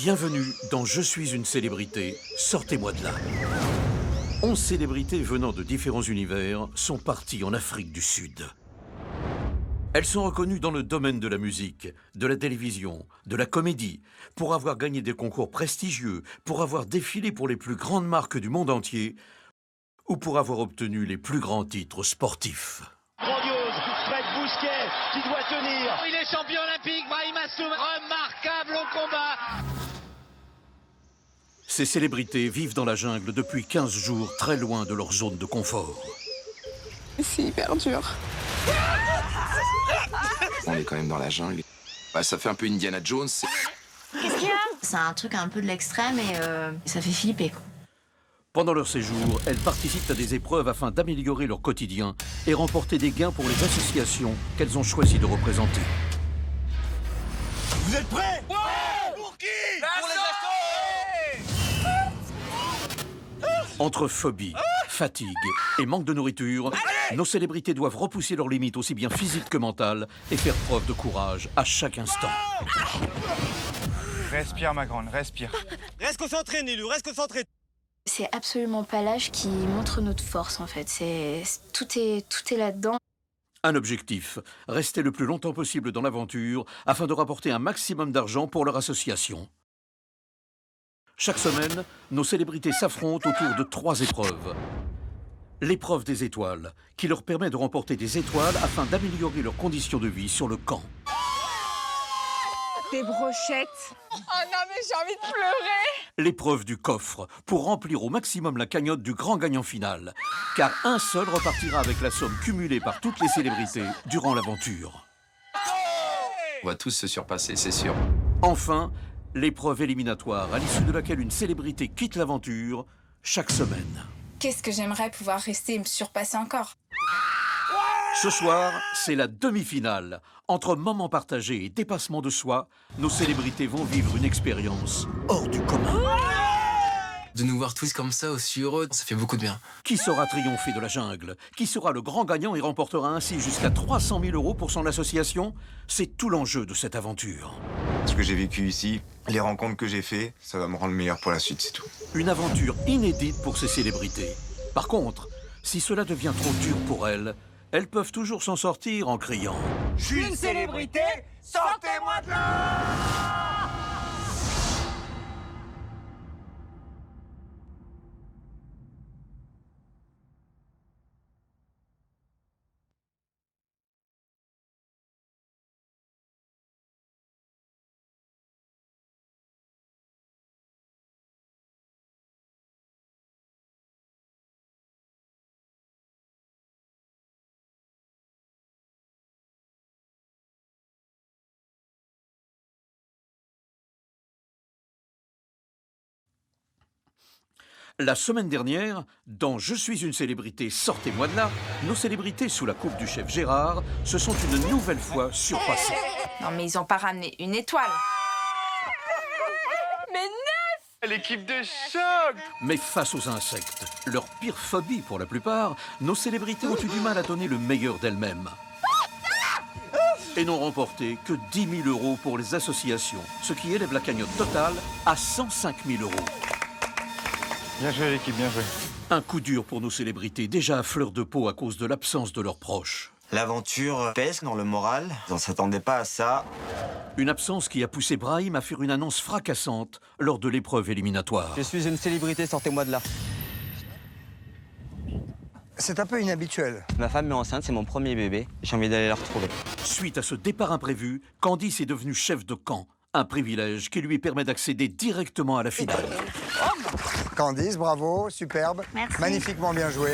Bienvenue dans Je suis une célébrité, sortez-moi de là. 11 célébrités venant de différents univers sont parties en Afrique du Sud. Elles sont reconnues dans le domaine de la musique, de la télévision, de la comédie, pour avoir gagné des concours prestigieux, pour avoir défilé pour les plus grandes marques du monde entier, ou pour avoir obtenu les plus grands titres sportifs. Grandiose, Fred Bousquet qui doit tenir. Il est champion olympique, Brahim Assoum, remarquable au combat. Ces célébrités vivent dans la jungle depuis 15 jours, très loin de leur zone de confort. C'est hyper dur. On est quand même dans la jungle. Bah, ça fait un peu Indiana Jones. Qu'est-ce qu'il y a? C'est un truc un peu de l'extrême et ça fait flipper, quoi. Pendant leur séjour, elles participent à des épreuves afin d'améliorer leur quotidien et remporter des gains pour les associations qu'elles ont choisi de représenter. Vous êtes prêts? Ouais. Pour qui? Pour les Entre phobie, fatigue et manque de nourriture, nos célébrités doivent repousser leurs limites aussi bien physiques que mentales et faire preuve de courage à chaque instant. Respire, ma grande, respire. Reste concentré, Nilou, reste concentré. C'est absolument pas l'âge qui montre notre force, en fait. Tout est là-dedans. Un objectif, rester le plus longtemps possible dans l'aventure afin de rapporter un maximum d'argent pour leur association. Chaque semaine, nos célébrités s'affrontent autour de 3 épreuves. L'épreuve des étoiles, qui leur permet de remporter des étoiles afin d'améliorer leurs conditions de vie sur le camp. Des brochettes. Oh non, mais j'ai envie de pleurer. L'épreuve du coffre, pour remplir au maximum la cagnotte du grand gagnant final. Car un seul repartira avec la somme cumulée par toutes les célébrités durant l'aventure. On va tous se surpasser, c'est sûr. Enfin, l'épreuve éliminatoire, à l'issue de laquelle une célébrité quitte l'aventure chaque semaine. Qu'est-ce que j'aimerais pouvoir rester et me surpasser encore. Ce soir, c'est la demi-finale. Entre moments partagés et dépassement de soi, nos célébrités vont vivre une expérience hors du commun. De nous voir tous comme ça, aussi heureux, ça fait beaucoup de bien. Qui saura triompher de la jungle? Qui sera le grand gagnant et remportera ainsi jusqu'à 300 000 € pour son association? C'est tout l'enjeu de cette aventure. Ce que j'ai vécu ici, les rencontres que j'ai faites, ça va me rendre meilleur pour la suite, c'est tout. Une aventure inédite pour ces célébrités. Par contre, si cela devient trop dur pour elles peuvent toujours s'en sortir en criant « Je suis une célébrité, sortez-moi de là! La semaine dernière, dans Je suis une célébrité, sortez-moi de là, nos célébrités sous la coupe du chef Gérard se sont une nouvelle fois surpassées. Non, mais ils ont pas ramené une étoile. Mais L'équipe de choc! Mais face aux insectes, leur pire phobie pour la plupart, nos célébrités ont eu du mal à donner le meilleur d'elles-mêmes. Et n'ont remporté que 10 000 € pour les associations, ce qui élève la cagnotte totale à 105 000 €. Bien joué, l'équipe, bien joué. Un coup dur pour nos célébrités, déjà à fleur de peau à cause de l'absence de leurs proches. L'aventure pèse dans le moral. On s'attendait pas à ça. Une absence qui a poussé Brahim à faire une annonce fracassante lors de l'épreuve éliminatoire. Je suis une célébrité, sortez-moi de là. C'est un peu inhabituel. Ma femme est enceinte, c'est mon premier bébé. J'ai envie d'aller la retrouver. Suite à ce départ imprévu, Candice est devenue chef de camp. Un privilège qui lui permet d'accéder directement à la finale. Candice, bravo, superbe. Merci. Magnifiquement bien joué.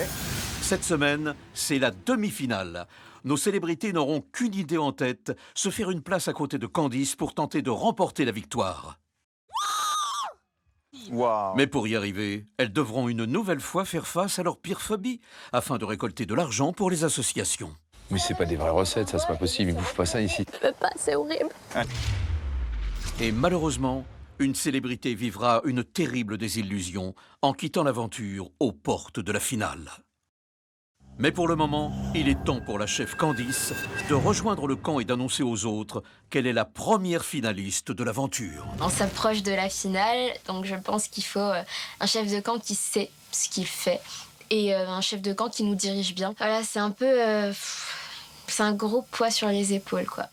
Cette semaine, c'est la demi-finale. Nos célébrités n'auront qu'une idée en tête, se faire une place à côté de Candice pour tenter de remporter la victoire. Waouh! Mais pour y arriver, elles devront une nouvelle fois faire face à leur pire phobie, afin de récolter de l'argent pour les associations. Mais c'est pas des vraies recettes, ça c'est pas possible, ils bouffent pas ça ici. Je peux pas, c'est horrible. Et malheureusement, une célébrité vivra une terrible désillusion en quittant l'aventure aux portes de la finale. Mais pour le moment, il est temps pour la chef Candice de rejoindre le camp et d'annoncer aux autres qu'elle est la première finaliste de l'aventure. On s'approche de la finale, donc je pense qu'il faut un chef de camp qui sait ce qu'il fait et un chef de camp qui nous dirige bien. Voilà, c'est un peu... c'est un gros poids sur les épaules, quoi.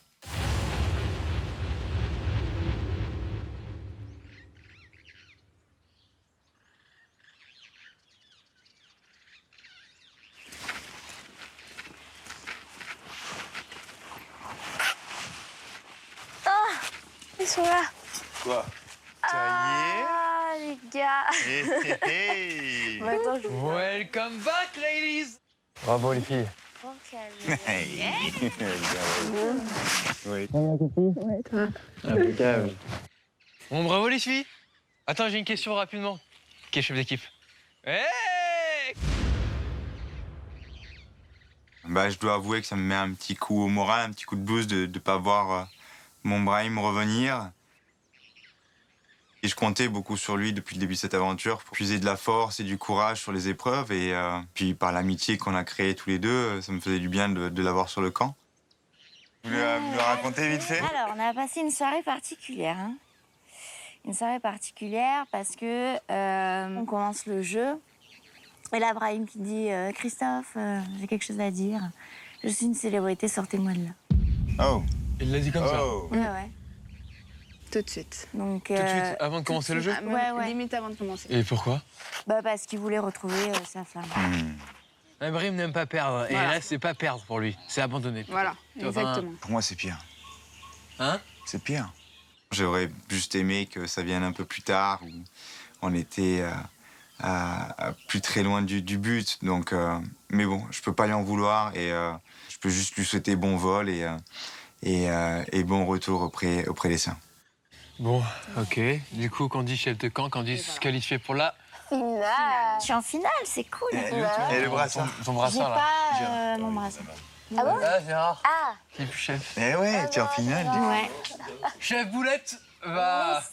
Ils sont là. Quoi? Ah, les gars. Hey. Bah, attends, je vous... Welcome back, ladies. Bravo les filles. Oui. Bon, bravo les filles. Attends, j'ai une question rapidement. Qui est chef d'équipe? Hey! Bah, je dois avouer que ça me met un petit coup au moral, un petit coup de boost de ne pas voir mon Brahim revenir. Et je comptais beaucoup sur lui depuis le début de cette aventure pour puiser de la force et du courage sur les épreuves. Et puis par l'amitié qu'on a créée tous les deux, ça me faisait du bien de l'avoir sur le camp. Vous voulez me le raconter vite fait? Alors, on a passé une soirée particulière. Hein. Une soirée particulière parce que on commence le jeu. Et là, Brahim qui dit « Christophe, j'ai quelque chose à dire. Je suis une célébrité, sortez-moi de là. » Oh. Il l'a dit comme ça. Ouais. Tout de suite. Donc, Tout de suite, avant de commencer le jeu? Ouais. Limite avant de commencer. Et pourquoi? Bah, parce qu'il voulait retrouver sa femme. Brahim n'aime pas perdre. Et là, c'est pas perdre pour lui, c'est abandonner. Voilà, Enfin, exactement. Pour moi, c'est pire. Hein? C'est pire. J'aurais juste aimé que ça vienne un peu plus tard, où on était à plus très loin du but. Donc, mais bon, je peux pas lui en vouloir et je peux juste lui souhaiter bon vol et bon retour auprès des siens. Bon, ok. Du coup, Candice, chef de camp, Candice qualifiée pour la... Je suis en finale, c'est cool. Et le brassard. Son J'ai brassard, là. pas mon brassard. Ah bon? Ah, Gérard. Ah. Qui est plus chef. Eh ouais, tu es en finale. Du coup. Ouais. Chef Boulette va...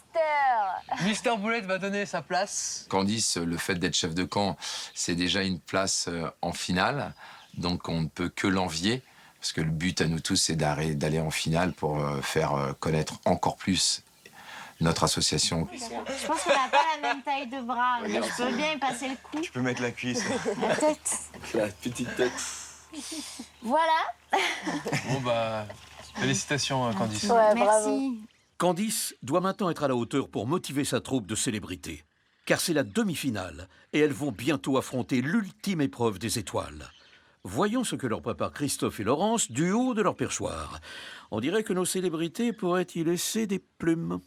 Mister Boulette va donner sa place. Candice, le fait d'être chef de camp, c'est déjà une place en finale. Donc on ne peut que l'envier. Parce que le but à nous tous, c'est d'aller en finale pour faire connaître encore plus notre association. Je pense qu'on n'a pas la même taille de bras, mais je peux bien y passer le coup. Tu peux mettre la cuisse. La tête. La petite tête. Voilà. Bon, bah, félicitations, Candice. Ouais, Merci. Candice doit maintenant être à la hauteur pour motiver sa troupe de célébrités. Car c'est la demi-finale et elles vont bientôt affronter l'ultime épreuve des étoiles. Voyons ce que leur préparent Christophe et Laurence du haut de leur perchoir. On dirait que nos célébrités pourraient y laisser des plumes.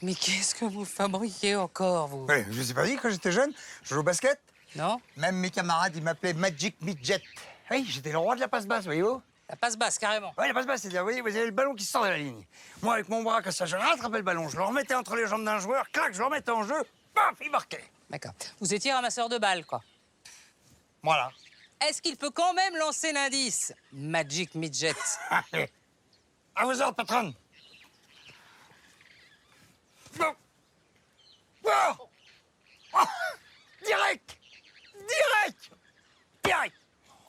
Mais qu'est-ce que vous fabriquez encore, vous? Ouais, je vous ai pas dit quand j'étais jeune, je jouais au basket. Non? Même mes camarades, ils m'appelaient Magic Midget. Oui, j'étais le roi de la passe basse, voyez-vous. La passe basse, carrément. Oui, la passe basse, c'est-à-dire, vous avez le ballon qui sort de la ligne. Moi, avec mon bras, comme ça, je rattrapais le ballon, je le remettais entre les jambes d'un joueur, clac, je le remettais en jeu, paf, il marquait. D'accord. Vous étiez ramasseur de balles, quoi. Voilà. Est-ce qu'il peut quand même lancer l'indice? Magic Midget. Allez. À vos ordres, patronne. Non. Oh. Oh. Direct.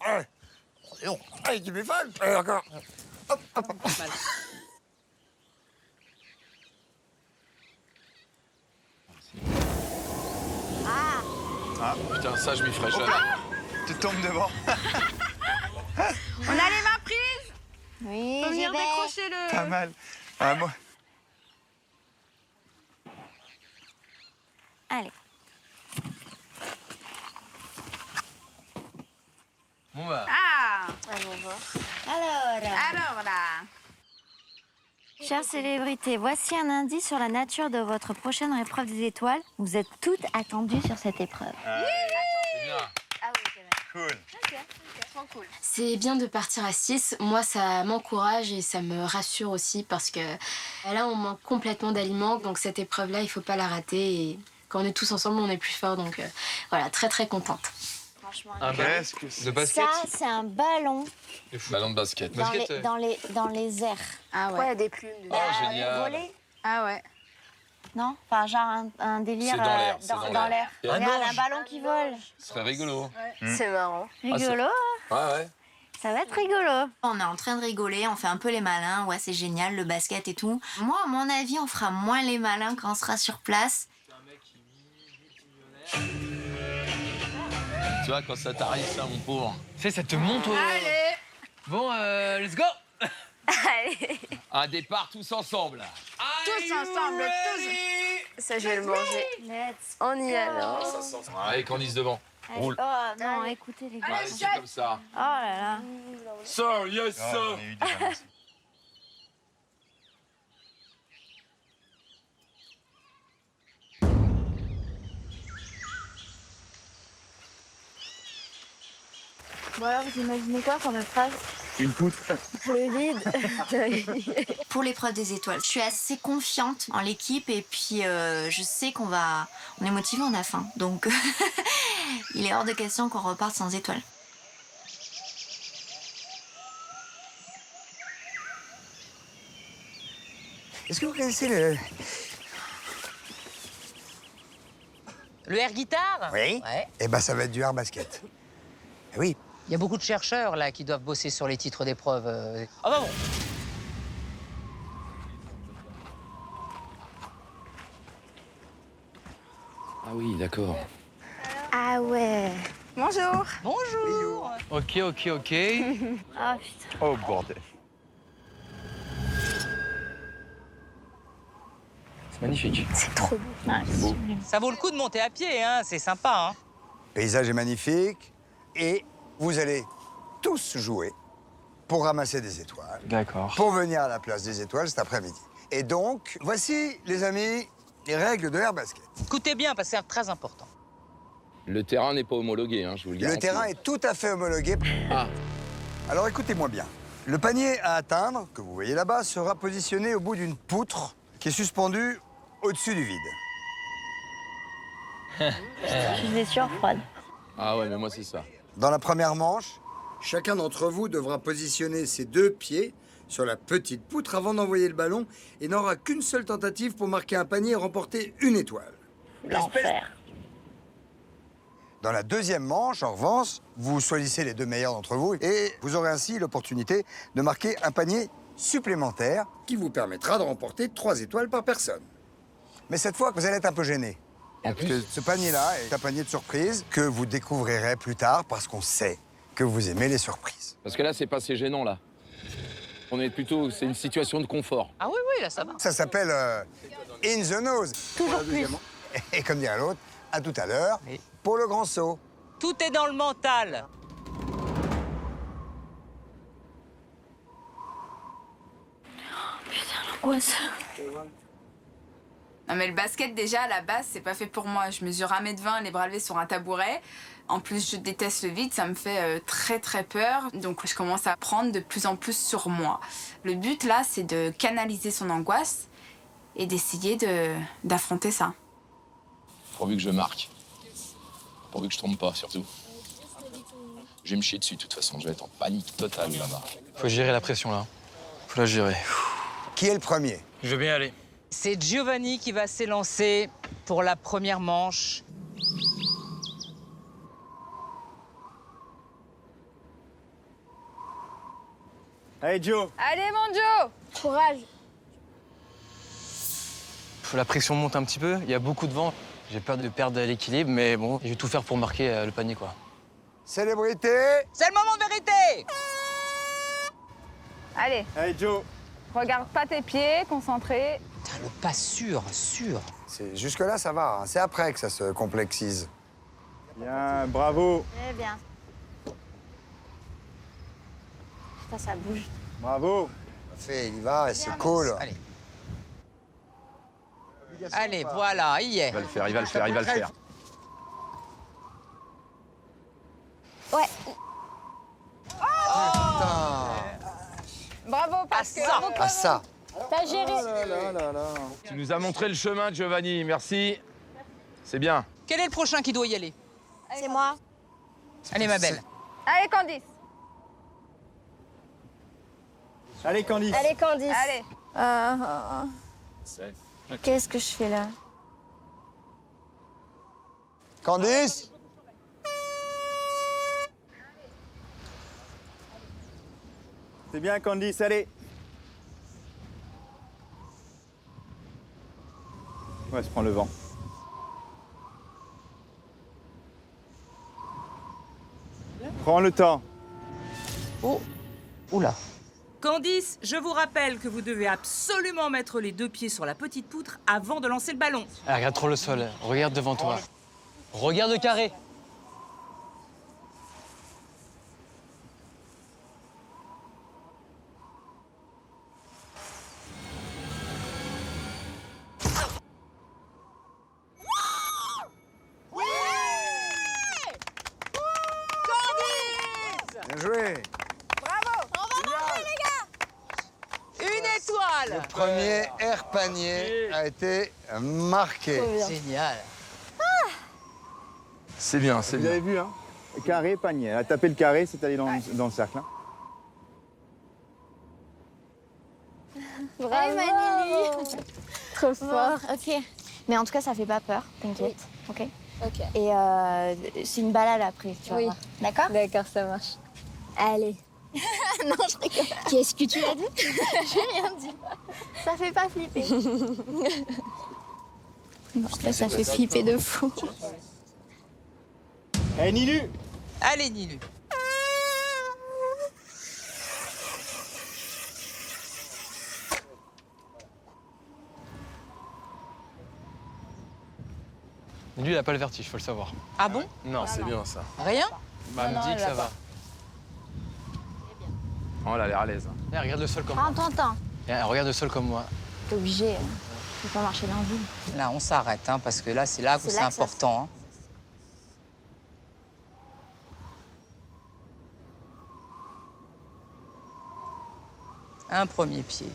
Allez. Allez, tu m'es fan. Allez, encore. Hop. Ah. Putain, ça, je m'y ferais jamais. Tu tombes devant. On a les mains prises. Oui, Faut venir j'y vais. décrocher le... Pas mal. Ah, moi. Allez. Bon, bah... Ah. Alors là. Chères célébrités, voici un indice sur la nature de votre prochaine épreuve des étoiles. Vous êtes toutes attendues sur cette épreuve. C'est bien. Ah oui, c'est vrai. Cool. Ok, trop cool. C'est bien de partir à 6. Moi, ça m'encourage et ça me rassure aussi parce que là, on manque complètement d'aliments. Donc cette épreuve-là, il faut pas la rater. Et quand on est tous ensemble, on est plus fort. Donc voilà, très très contente. Franchement, Un Qu'est-ce ballon que c'est? de basket? ça, c'est un ballon Ballon de basket. dans Basket, les airs. Ah ouais. Il y a des plumes. Oh, génial. Voler. Ah ouais. Non? Enfin, genre un délire C'est dans l'air, c'est dans l'air. Ah Regarde, non, un ballon qui vole. Ce serait rigolo. C'est marrant. Rigolo? Ouais. Ça va être rigolo. On est en train de rigoler, on fait un peu les malins. Ouais, c'est génial, le basket et tout. Moi, à mon avis, on fera moins les malins quand on sera sur place. Tu vois, quand ça t'arrive, ça, mon pauvre. Tu sais, ça te monte au... Allez. Bon, let's go. Allez. Un départ tous ensemble. Tous ensemble, tous. Ça, je vais le manger. Let's On y est alors. Allez, Candice devant. Roule. Oh non, écoutez les gars. Allez, c'est comme ça. Oh là là. Sir, yes, Ah, sir. on a eu déjà, merci. Bon alors, vous imaginez quoi comme phrase? Une poutre. Le vide. Pour l'épreuve des étoiles, je suis assez confiante en l'équipe et puis je sais on est motivé, on a faim. Donc il est hors de question qu'on reparte sans étoiles. Est-ce que vous connaissez Le air guitare? Oui. Ouais. Eh ben, ça va être du air basket. Eh oui. Il y a beaucoup de chercheurs là qui doivent bosser sur les titres d'épreuves. Ah bah bon. Ah oui, d'accord. Ah ouais. Bonjour. Bonjour. Ok. Oh putain. Oh, bordel. C'est magnifique. C'est trop beau. Ça vaut le coup de monter à pied, hein. C'est sympa, hein. Le paysage est magnifique et vous allez tous jouer pour ramasser des étoiles. D'accord. Pour venir à la place des étoiles cet après-midi. Et donc, voici, les amis, les règles de air basket. Écoutez bien, parce que c'est très important. Le terrain n'est pas homologué, hein, je vous le garantis. Le terrain est tout à fait homologué. Ah. Alors écoutez-moi bien. Le panier à atteindre, que vous voyez là-bas, sera positionné au bout d'une poutre qui est suspendue au-dessus du vide. Je suis sûre froide. Ah ouais, mais moi, c'est ça. Dans la première manche, chacun d'entre vous devra positionner ses 2 pieds sur la petite poutre avant d'envoyer le ballon et n'aura qu'une seule tentative pour marquer un panier et remporter une étoile. L'enfer. Dans la deuxième manche, en revanche, vous choisissez les 2 meilleurs d'entre vous et vous aurez ainsi l'opportunité de marquer un panier supplémentaire qui vous permettra de remporter 3 étoiles par personne. Mais cette fois, vous allez être un peu gêné. Parce que ce panier-là est un panier de surprise que vous découvrirez plus tard parce qu'on sait que vous aimez les surprises. Parce que là, c'est pas assez gênant, là. On est plutôt... C'est une situation de confort. Ah oui, là, ça va. Ça s'appelle In the Nose. Toujours plus. Et comme dirait l'autre, à tout à l'heure pour le grand saut. Tout est dans le mental. Putain, l'angoisse. Non mais le basket déjà à la base c'est pas fait pour moi. Je mesure 1m20, les bras levés sur un tabouret. En plus je déteste le vide, ça me fait très peur. Donc je commence à prendre de plus en plus sur moi. Le but là c'est de canaliser son angoisse et d'essayer d'affronter ça. Pourvu que je marque. Pourvu que je trompe pas, surtout. Je vais me chier dessus, de toute façon. Je vais être en panique totale, là-bas. Faut gérer la pression, là. Faut la gérer. Qui est le premier? Je veux bien aller. C'est Giovanni qui va s'élancer pour la première manche. Allez, Joe. Allez mon Joe. Courage. La pression monte un petit peu, il y a beaucoup de vent. J'ai peur de perdre l'équilibre, mais bon, je vais tout faire pour marquer le panier, quoi. Célébrité. C'est le moment de vérité. Allez, Allez, Joe. regarde pas tes pieds, concentré. Putain, le pas sûr. Jusque-là, ça va. Hein. C'est après que ça se complexise. Bien, bravo. Très bien. Putain, ça bouge. Bravo. Fait, il y va, et c'est cool. Allez, voilà, il y est. Il va le faire, il va le faire, il va le faire. Ouais. Bravo parce que... bravo, Ah ça. T'as géré. Tu nous as montré le chemin, Giovanni. Merci. C'est bien. Quel est le prochain qui doit y aller? C'est moi. Allez, ma belle. Allez Candice. Allez, Candice. Allez, Candice. Allez. Qu'est-ce que je fais là? Candice? C'est bien, Candice, allez. Ouais, se prend le vent. Prends le temps. Oh, oula. Candice, je vous rappelle que vous devez absolument mettre les 2 pieds sur la petite poutre avant de lancer le ballon. Ah, regarde trop le sol. Regarde devant toi. Regarde le carré. Bien joué. Une étoile. Le premier air panier a été marqué. Génial. C'est bien, c'est Vous bien. avez vu, hein? Carré, panier. Elle a tapé le carré, c'est allé dans le cercle. Hein. Bravo, Manili. Trop fort. Ok. Mais en tout cas, ça fait pas peur, t'inquiète. Ok. Ok. Et c'est une balade après, tu vas voir. D'accord? D'accord, ça marche. Allez. Non, je rigole. Qu'est-ce que tu as dit? J'ai rien dit. Ça fait pas flipper. Non, là, ça fait flipper de fou. Eh, Nilu! Allez, Nilu. Lui, il a pas le vertige, faut le savoir. Ah bon? Non, c'est bien ça. Rien? Bah, elle me dit que ça va. Oh, elle a l'air à l'aise. Eh, regarde le sol comme moi. Attends. Eh, regarde le sol comme moi. T'es obligé. Tu peux pas marcher dans le vide. Là, on s'arrête, hein, parce que là, c'est là où C'est c'est là que ça important. Hein. Un premier pied.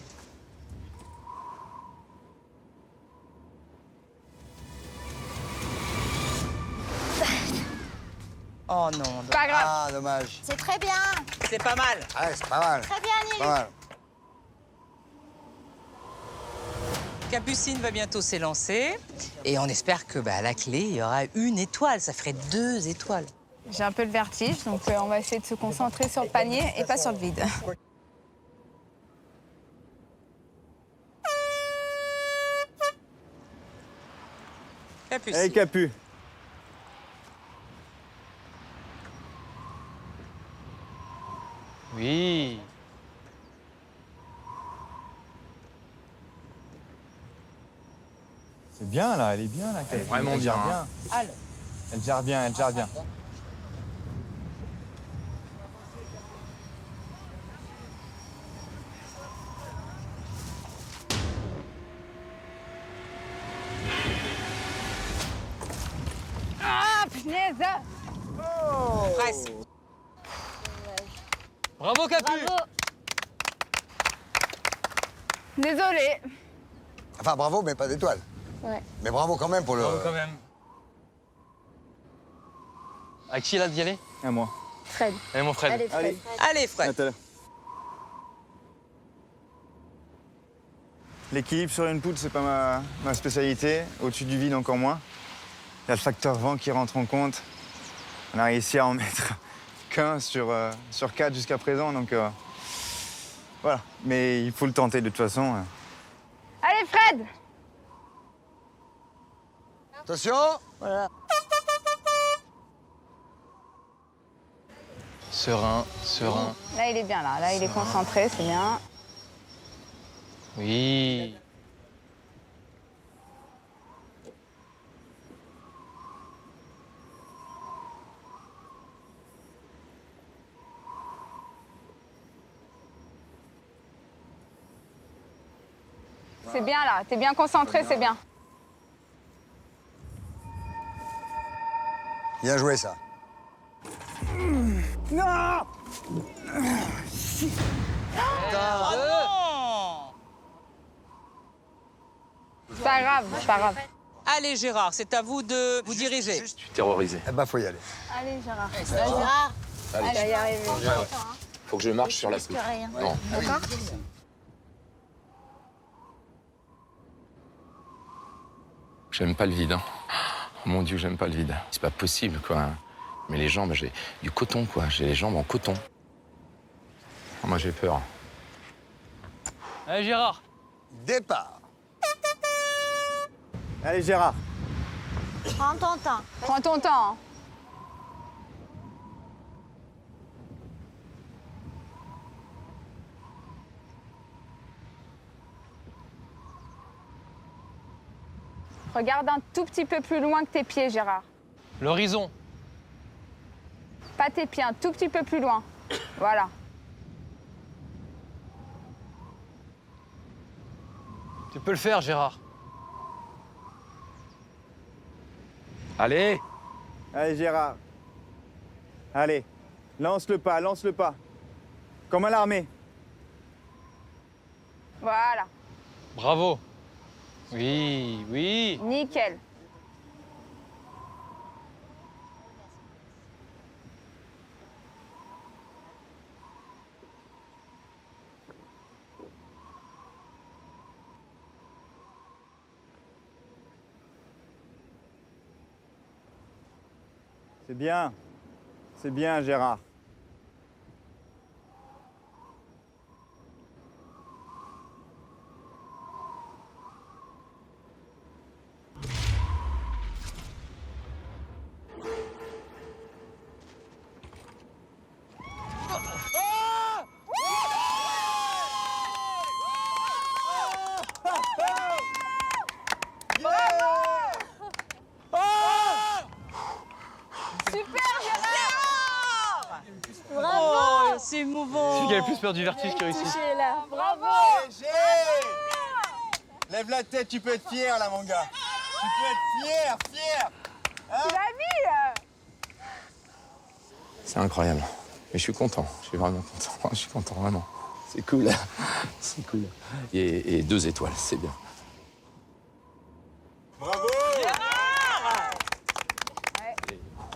Oh non. Pas grave. Ah, dommage. C'est très bien. C'est pas mal. Ah, c'est pas mal. Très bien, Nilu. Pas mal. Capucine va bientôt s'élancer. Et on espère que à la clé, il y aura une étoile. Ça ferait 2 étoiles. J'ai un peu le vertige, donc on va essayer de se concentrer sur le panier et pas sur le vide. Capucine. Hey, Capu. Oui. C'est bien, là, elle est bien, là. Elle est vraiment bien, hein. Elle gère bien, elle gère bien. Ah, punaise! Presque. Bravo, Capu. Désolée. Enfin, bravo, mais pas d'étoile. Ouais. Mais bravo quand même pour le... Bravo quand même. À qui, là, d'y aller? À moi. Fred. Allez, mon Fred. Allez, Fred. Allez. Allez, À Fred. tout à l'heure. L'équilibre sur une poutre, c'est pas ma spécialité. Au-dessus du vide, encore moins. Il y a le facteur vent qui rentre en compte. On a réussi à en mettre qu'un sur 4 jusqu'à présent, donc voilà. Mais il faut le tenter de toute façon. Allez, Fred! Attention. Voilà. Serein, serein. Là, il est bien, là. Là, il est concentré, c'est bien. Oui. C'est bien, là. T'es bien concentré, c'est bien. Bien joué, ça. Non! C'est pas grave, c'est pas grave. Allez, Gérard, c'est à vous de vous diriger. Je suis terrorisé. Eh ben, faut y aller. Allez, Gérard. Gérard. Allez. On va y arriver. Faut que je marche sur la risque poutre. rien. Non. D'accord? J'aime pas le vide. Hein. Mon Dieu, j'aime pas le vide. C'est pas possible, quoi. Mais les jambes, j'ai du coton, quoi. J'ai les jambes en coton. Moi, j'ai peur. Allez, Gérard. Départ. Allez, Gérard. Prends ton temps. Prends ton temps. Regarde un tout petit peu plus loin que tes pieds, Gérard. L'horizon. Pas tes pieds, un tout petit peu plus loin. Voilà. Tu peux le faire, Gérard. Allez. Allez, Gérard. Allez, lance le pas, lance le pas. Comme à l'armée. Voilà. Bravo. Oui, oui. Nickel. C'est bien, Gérard. Bravo! C'est émouvant. Celui qui a le plus peur du vertige qui réussit. Là. Bravo! Lève la tête, tu peux être fier là, mon gars. Tu peux être fier. Hein? Tu l'as mis C'est incroyable. Mais je suis content. Je suis vraiment content. Je suis content, vraiment. C'est cool. C'est cool. Et 2 étoiles, c'est bien. Bravo!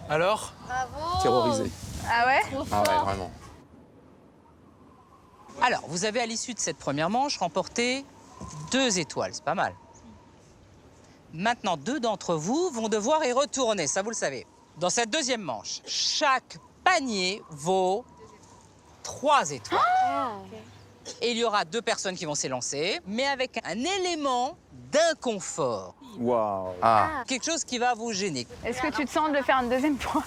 Alors? Bravo! Terrorisé. Ah ouais? Ah ouais, vraiment. Alors, vous avez à l'issue de cette première manche remporté 2 étoiles, c'est pas mal. Maintenant, 2 d'entre vous vont devoir y retourner, ça vous le savez. Dans cette deuxième manche, chaque panier vaut 3 étoiles. Et il y aura 2 personnes qui vont s'élancer, mais avec un élément d'inconfort. Waouh! Ah, Quelque chose qui va vous gêner. Est-ce que tu te sens de le faire une deuxième fois?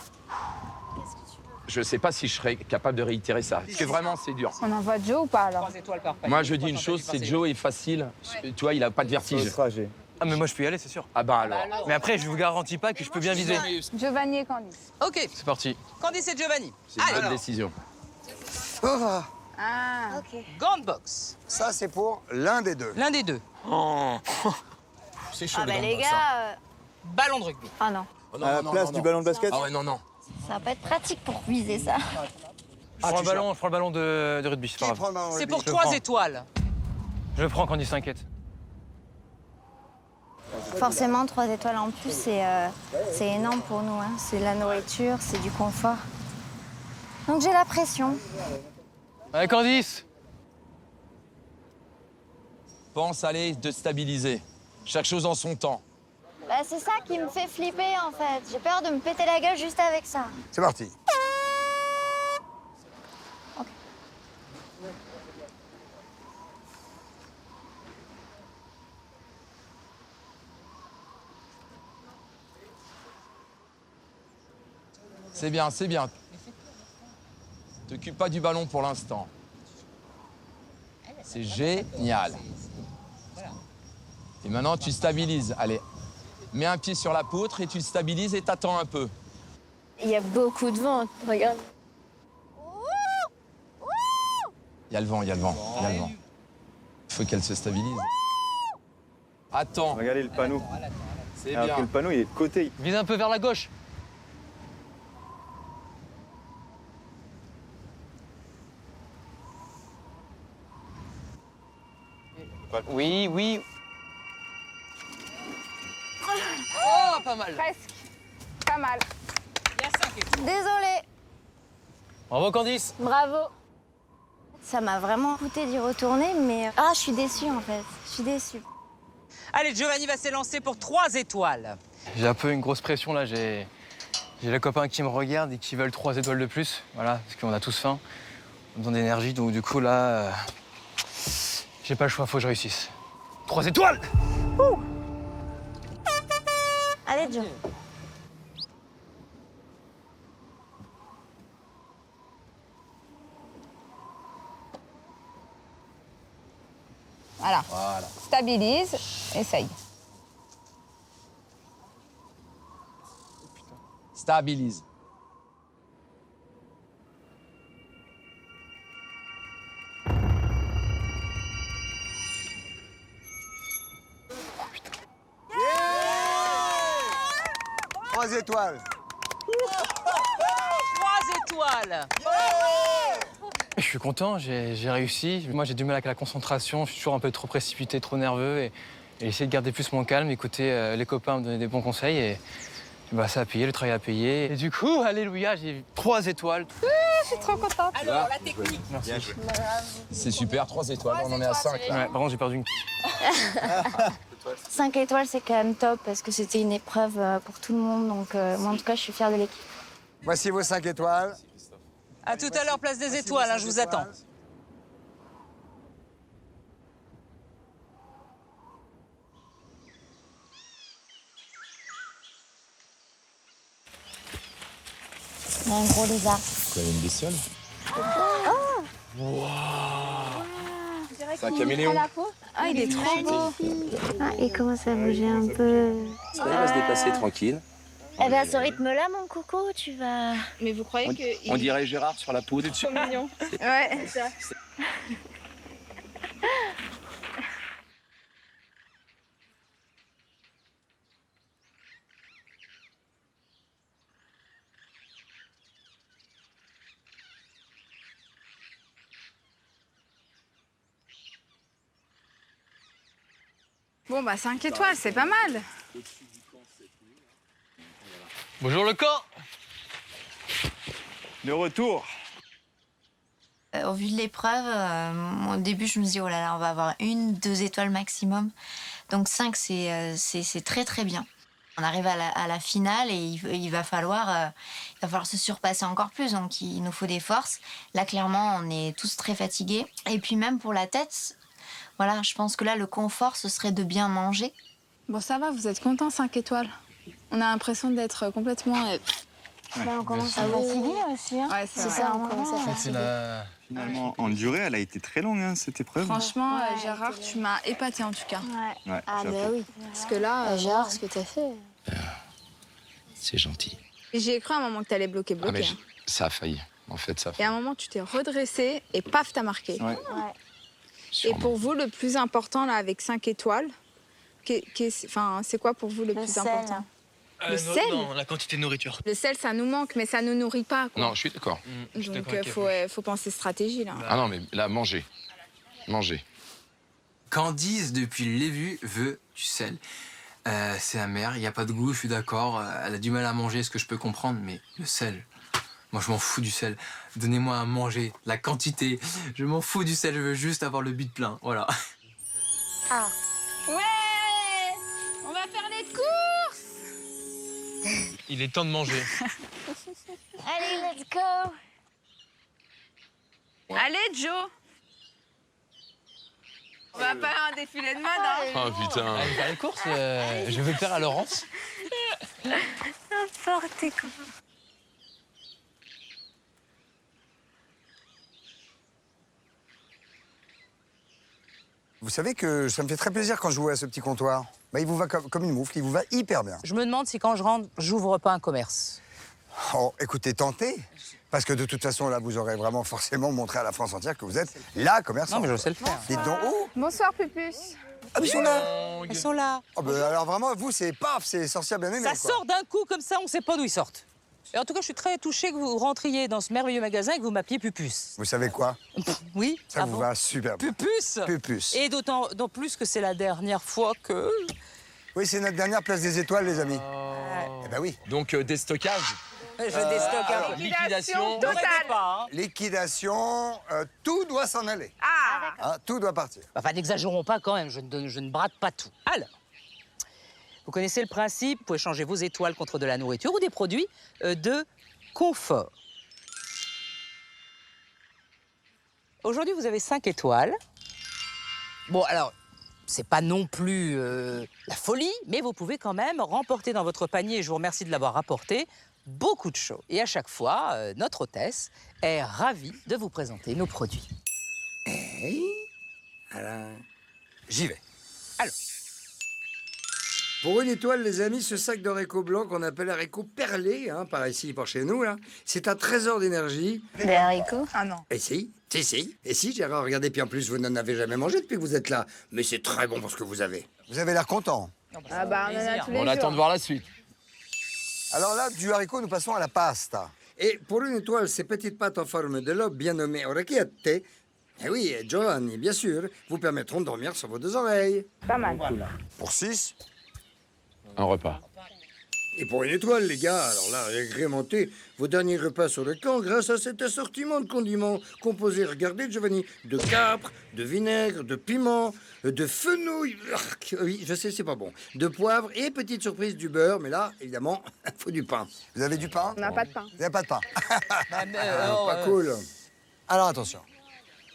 je sais pas si je serais capable de réitérer ça. Parce que vraiment, c'est dur. On envoie Joe ou pas alors? 3 étoiles par panier. Moi, je dis une chose, c'est que Joe est facile. Tu vois, il a pas de vertige. Le trajet. Ah, mais moi, je peux y aller, c'est sûr. Ah bah alors. Mais après, je vous garantis pas que je peux bien viser. Giovanni et Candice. Ok, C'est parti. Candice et Giovanni. C'est une bonne Alors, décision. Oh, Ah. Ok. gant box. ça, c'est pour l'un des deux. L'un des 2. C'est chaud, Ah bah les les gants de ça. gars... Ballon de rugby. Ah non. Oh, non, À la non, place non, du non. ballon de basket? Ah ouais, non, non. Ça va pas être pratique pour viser ça. Je prends le ballon de rugby, c'est pas Qui grave. prend le ballon C'est rugby pour Je 3 prends. étoiles. Je le prends quand il s'inquiète. Forcément, 3 étoiles en plus, c'est énorme pour nous. Hein. C'est de la nourriture, c'est du confort. Donc j'ai la pression. Allez, Candice. Pense, allez, de stabiliser. Chaque chose en son temps. Bah, c'est ça qui me fait flipper en fait. J'ai peur de me péter la gueule juste avec ça. C'est parti. C'est bien, c'est bien. T'occupe pas du ballon pour l'instant. C'est génial. Et maintenant, tu stabilises. Allez, mets un pied sur la poutre et tu stabilises et t'attends un peu. Il y a beaucoup de vent, regarde. Il y a le vent, il y a le vent, il y a le vent. Il faut qu'elle se stabilise. Attends. Regardez le panneau. C'est Alors que bien. le panneau, il est de côté. Vise un peu vers la gauche. Oui, oui. Oh, pas mal. Presque. Pas mal. Désolée. Bravo, Candice. Bravo. Ça m'a vraiment coûté d'y retourner, mais... Ah, je suis déçue en fait. Je suis déçue. Allez, Giovanni va s'élancer pour 3 étoiles. J'ai un peu une grosse pression là, j'ai les copains qui me regardent et qui veulent 3 étoiles de plus. Voilà, parce qu'on a tous faim, on a besoin d'énergie, donc du coup là, j'ai pas le choix, faut que je réussisse. 3 étoiles! Allez, Joe. Voilà. Stabilise, essaye. Stabilise. Trois étoiles. 3 étoiles. Je suis content, j'ai réussi. Moi, j'ai du mal avec la concentration, je suis toujours un peu trop précipité, trop nerveux. Et essayer de garder plus mon calme, écouter les copains me donner des bons conseils. Et bah, ça a payé, le travail a payé. Et du coup, alléluia, j'ai 3 étoiles. Je suis trop contente. Alors, la technique. Merci. C'est super, 3 étoiles, on en est à 5. Ouais, par contre, j'ai perdu une. 5 étoiles, c'est quand même top parce que c'était une épreuve pour tout le monde. Donc, moi, en tout cas, je suis fière de l'équipe. Voici vos 5 étoiles. À tout à l'heure, place des étoiles, hein, je vous attends. Il y a un gros lézard. Quoi, une bestiole? Oh! C'est un caméléon. Ah, il est trop beau. Ah, il commence à bouger un peu. Il va se déplacer tranquille. Eh ben, à ce rythme-là, mon coco, tu vas... Mais vous croyez que... On dirait Gérard sur la poudre. Trop mignon. Ouais. Bon, bah 5 étoiles, c'est pas mal. Bonjour le camp! De retour. Au vu de l'épreuve, au début, je me dis, oh là là, on va avoir 1, 2 étoiles maximum. Donc 5, c'est très, très bien. On arrive à la finale et il va falloir se surpasser encore plus. Donc, il nous faut des forces. Là, clairement, on est tous très fatigués. Et puis, même pour la tête, voilà, je pense que là, le confort, ce serait de bien manger. Bon, ça va, vous êtes contents, 5 étoiles. On a l'impression d'être complètement... On commence à fatiguer aussi. Hein. Ouais, c'est ça, on commence à fatiguer. Finalement, en durée, elle a été très longue, hein, cette épreuve. Franchement, Gérard, tu m'as épaté en tout cas. Ouais, Ah chapeau. bah oui. Parce que là, Gérard, ce que t'as fait... C'est gentil. Et j'ai cru à un moment que t'allais bloquer. Ah, mais ça a failli. En fait, ça a Et failli. à un moment, tu t'es redressé et paf, t'as marqué. Ouais. Et pour vous, le plus important, là, avec 5 étoiles, c'est quoi pour vous le plus important? Le sel? Non, la quantité de nourriture. Le sel, ça nous manque, mais ça ne nous nourrit pas, quoi. Non, je suis d'accord. Donc, faut penser stratégie, là. Ah non, mais là, manger. Manger. Candice, depuis le début, veut du sel. C'est amer, il n'y a pas de goût, je suis d'accord. Elle a du mal à manger, ce que je peux comprendre, mais le sel, moi je m'en fous du sel. Donnez-moi à manger, la quantité. Je m'en fous du sel, je veux juste avoir le bide plein, voilà. Ah. Ouais! On va faire les courses! Il est temps de manger. Allez, let's go! Allez, Joe! On va faire un défilé de mode, hein? Oh putain. Allez faire les courses, je vais le faire à Laurence. N'importe quoi. Vous savez que ça me fait très plaisir quand je vous vois à ce petit comptoir. Bah, il vous va comme une moufle, il vous va hyper bien. Je me demande si quand je rentre, j'ouvre pas un commerce. Oh, écoutez, tentez. Parce que de toute façon, là, vous aurez vraiment forcément montré à la France entière que vous êtes la commerçante. Non, mais je sais le faire. Dites donc, oh! Bonsoir, Pupus. Ah, mais ils sont là! Ils sont là. Oh, bah, alors vraiment, vous, c'est paf, c'est sorcière bien aimée. Ça sort d'un coup comme ça, on sait pas d'où ils sortent. Et en tout cas, je suis très touchée que vous rentriez dans ce merveilleux magasin et que vous m'appeliez Pupus. Vous savez quoi? Oui. Ça vous va super bien. Pupus. Pupus. Et d'autant plus que c'est la dernière fois que... Oui, c'est notre dernière place des étoiles, les amis. Eh ben oui. Donc, déstockage. Je déstocke un peu. Liquidation. Totale. Pas, hein. Liquidation, tout doit s'en aller. Ah! Hein, tout doit partir. Enfin, n'exagérons pas quand même, je ne brade pas tout. Alors, Vous connaissez le principe, vous pouvez changer vos étoiles contre de la nourriture ou des produits de confort. Aujourd'hui, vous avez 5 étoiles. Bon, alors, c'est pas non plus la folie, mais vous pouvez quand même remporter dans votre panier, et je vous remercie de l'avoir rapporté, beaucoup de choses. Et à chaque fois, notre hôtesse est ravie de vous présenter nos produits. Alors, j'y vais. Alors. Pour une étoile, les amis, ce sac d'haricots blancs qu'on appelle haricots perlés, hein, par ici, par chez nous, là, c'est un trésor d'énergie. Des haricots? Ah non. Et si. Et si, Gérard, regardez, puis en plus, vous n'en avez jamais mangé depuis que vous êtes là. Mais c'est très bon pour ce que vous avez. Vous avez l'air content. Ah bah, on en a tous les jours. On attend de voir la suite. Alors là, du haricot, nous passons à la pasta. Et pour une étoile, ces petites pâtes en forme de lobe bien nommées orecchiette, eh oui, Giovanni, bien sûr, vous permettront de dormir sur vos 2 oreilles. Pas mal. Pour 6. Un repas. Et pour une étoile, les gars, alors là, agrémentez vos derniers repas sur le camp grâce à cet assortiment de condiments composé, regardez, Giovanni, de capre, de vinaigre, de piment, de fenouil, oui, je sais, c'est pas bon, de poivre et petite surprise du beurre, mais là, évidemment, il faut du pain. Vous avez du pain? On n'a pas de pain. Vous n'avez pas de pain? Pas cool. Alors, attention.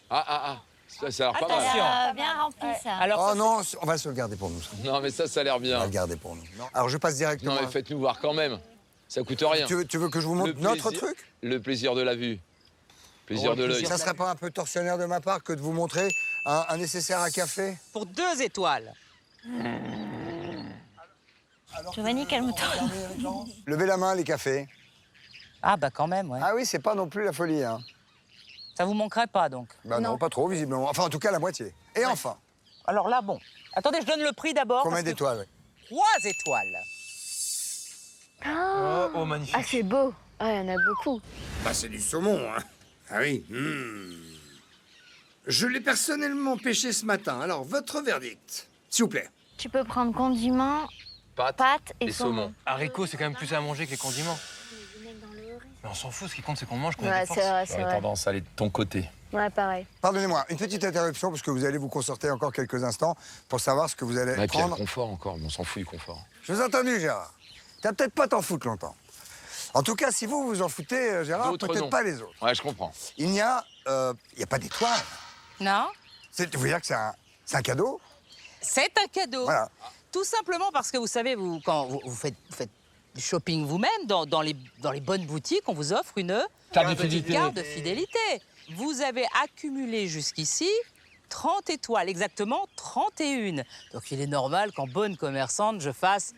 Ça a l'air pas mal. Attention. Bien rempli, ça. Alors, Oh non, on va se le garder pour nous. Non, mais ça a l'air On va bien. le garder pour nous. Alors, je passe directement. Non, mais faites-nous voir quand même. Ça coûte rien. Tu veux que je vous montre notre truc? Le plaisir de la vue. Plaisir de l'œil. Ça serait pas un peu tortionnaire de ma part que de vous montrer un nécessaire à café? pour 2 étoiles. Giovanni, calme-toi. Levez la main, les cafés. Ah bah quand même, ouais. Ah oui, c'est pas non plus la folie, hein. Ça vous manquerait pas, donc? Bah non, pas trop, visiblement. Enfin, en tout cas, la moitié. Et enfin, Alors là, bon. Attendez, je donne le prix d'abord. combien d'étoiles? 3 étoiles. Oh, magnifique. Ah, c'est beau. Ah, il y en a beaucoup. Bah, c'est du saumon, hein. Ah oui. Je l'ai personnellement pêché ce matin. Alors, votre verdict, s'il vous plaît. Tu peux prendre condiments, pâtes et saumon. Haricots, c'est quand même plus à manger que les condiments. Mais on s'en fout, ce qui compte, c'est qu'on mange, qu'on a Ouais, des forces. c'est vrai, c'est J'aurais vrai. tendance à aller de ton côté. Ouais, pareil. Pardonnez-moi, une petite interruption, parce que vous allez vous concerter encore quelques instants pour savoir ce que vous allez Et puis il y a le prendre. confort encore, mais on s'en fout du confort. Je vous ai entendu, Gérard. T'as peut-être pas t'en foutre longtemps. En tout cas, si vous vous en foutez, Gérard, D'autres, peut-être non. pas les autres. Ouais, je comprends. Il n'y a pas d'étoile. Non? Vous voulez dire que c'est un cadeau? C'est un cadeau. Voilà. Tout simplement parce que vous savez, quand vous faites du shopping vous-même, dans les bonnes boutiques, on vous offre une petite carte de fidélité. Vous avez accumulé jusqu'ici 30 étoiles, exactement 31. Donc il est normal qu'en bonne commerçante, je fasse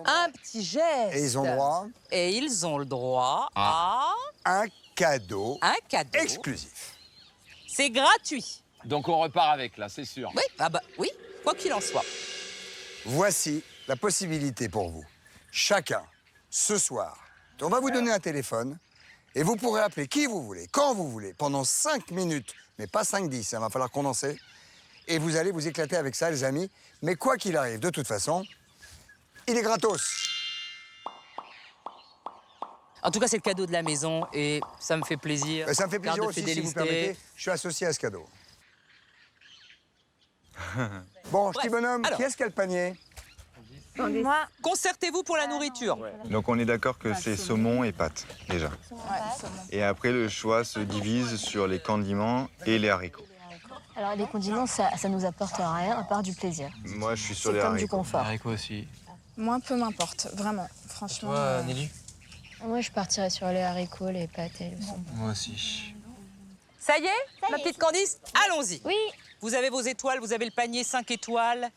un petit geste. Et ils ont droit Et ils ont le droit à un cadeau un cadeau exclusif. C'est gratuit. Donc on repart avec, là, c'est sûr. Oui, ah bah oui, quoi qu'il en soit. Voici la possibilité pour vous. Chacun, ce soir, on va vous donner un téléphone et vous pourrez appeler qui vous voulez, quand vous voulez, pendant 5 minutes, mais pas 5-10, ça va falloir condenser. Et vous allez vous éclater avec ça, les amis. Mais quoi qu'il arrive, de toute façon, il est gratos. En tout cas, c'est le cadeau de la maison et ça me fait plaisir. Ça me fait plaisir Carte de aussi, si vous fidélité. permettez. Je suis associé à ce cadeau. Bon, petit bonhomme, alors. qui est-ce qui a le panier? Moi, Concertez-vous pour la nourriture. Donc on est d'accord que c'est saumon et pâtes, déjà. Et après, le choix se divise sur les condiments et les haricots. Alors, les condiments, ça nous apporte rien à part du plaisir. Moi, je suis sur C'est les comme du haricots. confort. Haricots aussi. Moi, peu m'importe, vraiment. Franchement. Toi, Nelly? Moi, je partirais sur les haricots, les pâtes et le saumon. Moi aussi. Ça y est, ma petite Candice, allons-y. oui. Vous avez vos étoiles, vous avez le panier 5 étoiles.